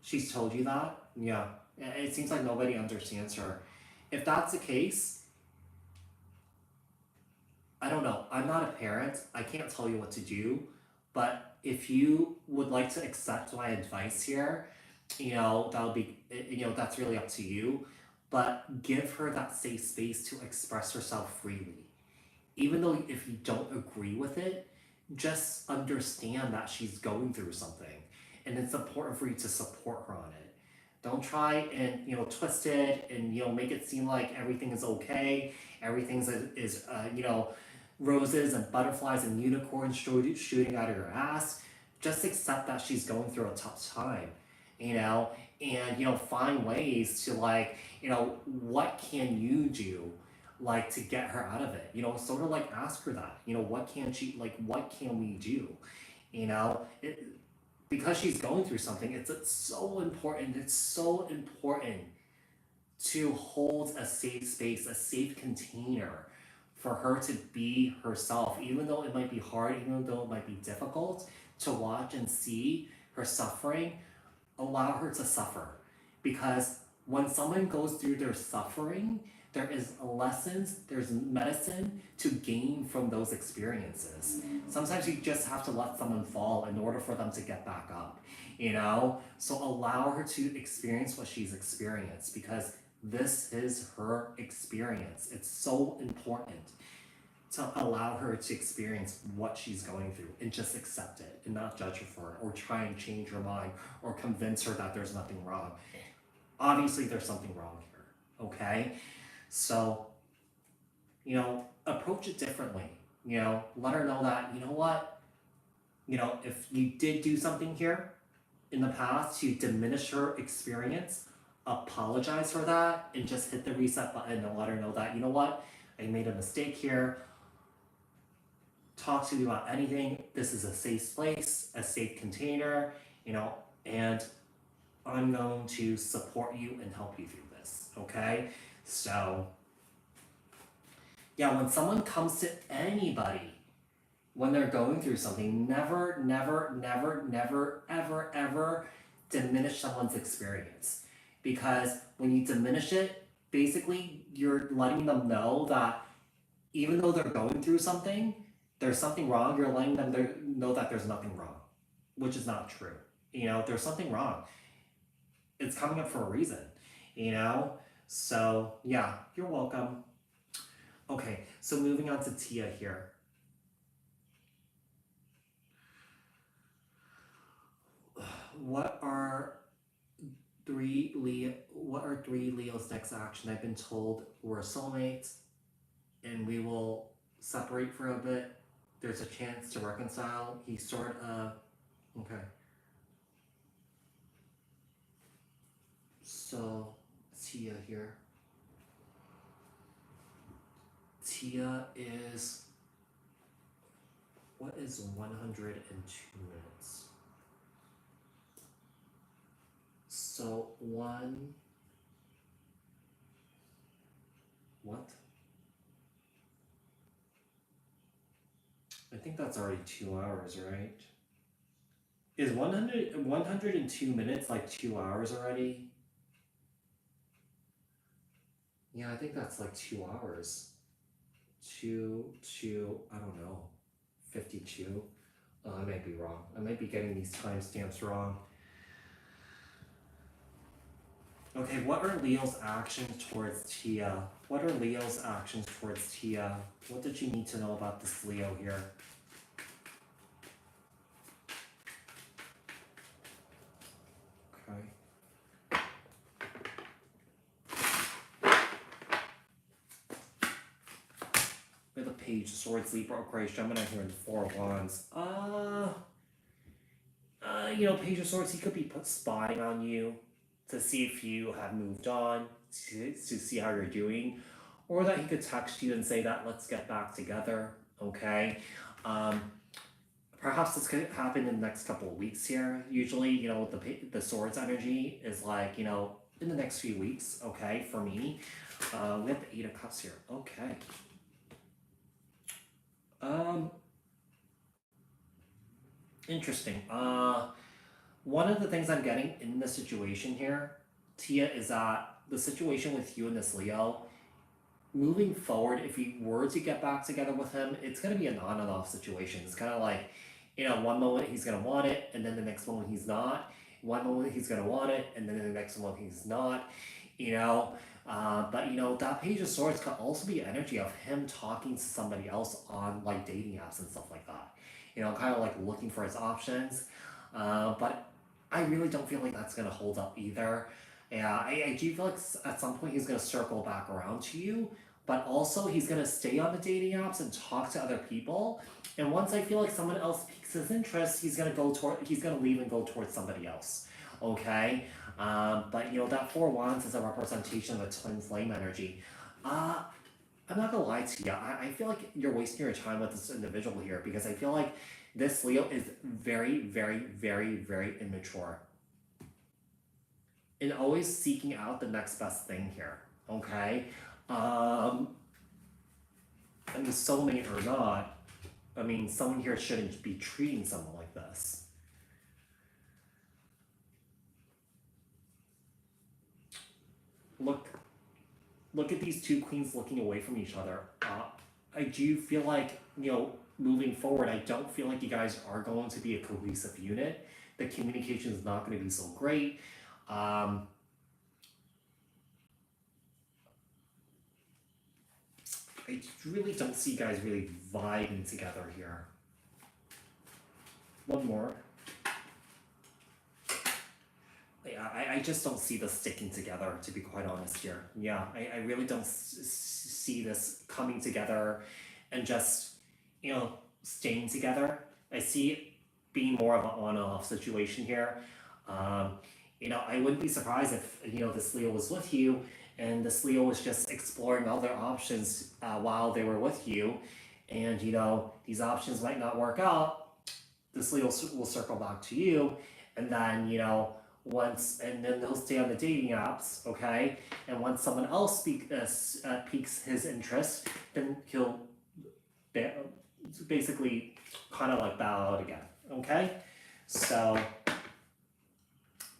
She's told you that. Yeah, it seems like nobody understands her. If that's the case, I don't know. I'm not a parent. I can't tell you what to do. But if you would like to accept my advice here, that would be, that's really up to you. But give her that safe space to express herself freely. Even though if you don't agree with it, just understand that she's going through something. And it's important for you to support her on it. Don't try and twist it and make it seem like everything is okay. Everything is roses and butterflies and unicorns shooting out of your ass. Just accept that she's going through a tough time, and find ways to what can you do to get her out of it. Sort of like ask her that. What can we do? It, because she's going through something, it's so important. It's so important to hold a safe space, a safe container for her to be herself, even though it might be hard, even though it might be difficult to watch and see her suffering. Allow her to suffer, because when someone goes through their suffering, there is lessons, there's medicine to gain from those experiences. Sometimes you just have to let someone fall in order for them to get back up, So allow her to experience what she's experienced, because this is her experience. It's so important to allow her to experience what she's going through and just accept it and not judge her for it or try and change her mind or convince her that there's nothing wrong. Obviously, there's something wrong here, okay? So, approach it differently. Let her know that, you know what, if you did do something here in the past to diminish her experience, apologize for that and just hit the reset button and let her know that, you know what, I made a mistake here. Talk to you about anything. This is a safe place, a safe container, and I'm going to support you and help you through this. Okay? So, yeah, when someone comes to anybody, when they're going through something, never, never, never, never, ever, ever diminish someone's experience. Because when you diminish it, basically you're letting them know that even though they're going through something, there's something wrong, you're letting them know that there's nothing wrong, which is not true. There's something wrong. It's coming up for a reason, So, yeah, you're welcome. Okay, so moving on to Tia here. What are three Leo's next action? I've been told we're soulmates and we will separate for a bit. There's a chance to reconcile. He sort of okay. So Tia here. Tia is what is 102 minutes? So what? I think that's already 2 hours, right? Is 102 minutes like 2 hours already? Yeah, I think that's like 2 hours. I don't know, 52. I might be wrong. I might be getting these timestamps wrong. Okay, what are Leo's actions towards Tia? What are Leo's actions towards Tia? What did you need to know about this Leo here? Okay. We have the Page of Swords, Libra, Aquarius, Gemini here, and the Four of Wands. Page of Swords, he could be spying on you to see if you have moved on, to see how you're doing, or that he could text you and say that let's get back together, okay? Perhaps this could happen in the next couple of weeks here. Usually, the Swords energy is like, in the next few weeks, okay, for me. We have the Eight of Cups here, okay. Interesting. One of the things I'm getting in the situation here, Tia, is that the situation with you and this Leo, moving forward, if you were to get back together with him, it's going to be an on and off situation. It's kind of like, one moment he's going to want it, and then the next moment he's not. One moment he's going to want it, and then the next moment he's not. But that Page of Swords could also be energy of him talking to somebody else on like dating apps and stuff like that. Kind of like looking for his options. But I really don't feel like that's gonna hold up either. Yeah, I do feel like at some point he's gonna circle back around to you, but also he's gonna stay on the dating apps and talk to other people. And once I feel like someone else piques his interest, he's gonna leave and go towards somebody else. Okay, but that Four Wands is a representation of a twin flame energy. I'm not gonna lie to you. I feel like you're wasting your time with this individual here because I feel like this Leo is very, very, very, very immature. And always seeking out the next best thing here. Okay? Soulmate or not, someone here shouldn't be treating someone like this. Look at these two queens looking away from each other. I do feel like, moving forward, I don't feel like you guys are going to be a cohesive unit. The communication is not going to be so great. I really don't see you guys really vibing together here. One more. I just don't see the sticking together, to be quite honest here. Yeah, I really don't see this coming together and just, staying together. I see it being more of an on-off situation here. Um, I wouldn't be surprised if, this Leo was with you and this Leo was just exploring other options while they were with you. And, these options might not work out. This Leo will circle back to you. And then, and then he'll stay on the dating apps, okay? And once someone else piques his interest, then he'll basically kind of like bow out again, okay? So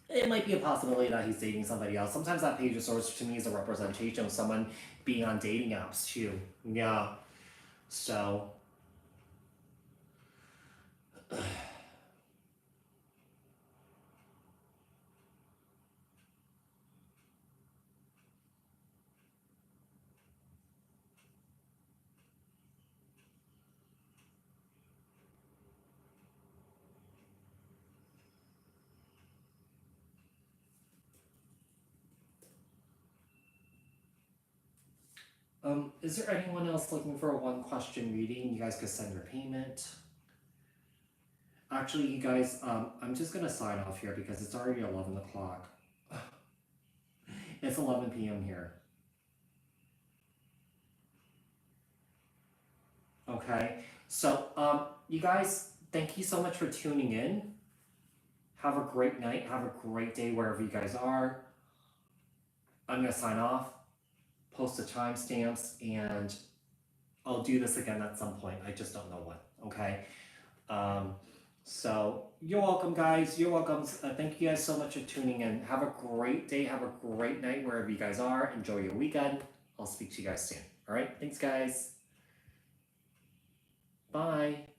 it might be a possibility that he's dating somebody else. Sometimes that page of swords to me is a representation of someone being on dating apps too. Yeah. So is there anyone else looking for a one question reading? You guys could send your payment. Actually, you guys, I'm just gonna sign off here because it's already 11 o'clock. It's 11 p.m. here. Okay, so you guys, thank you so much for tuning in. Have a great night. Have a great day wherever you guys are. I'm gonna sign off, post the timestamps, and I'll do this again at some point. I just don't know when. Okay. So you're welcome, guys. You're welcome. Thank you guys so much for tuning in. Have a great day. Have a great night wherever you guys are. Enjoy your weekend. I'll speak to you guys soon. All right. Thanks, guys. Bye.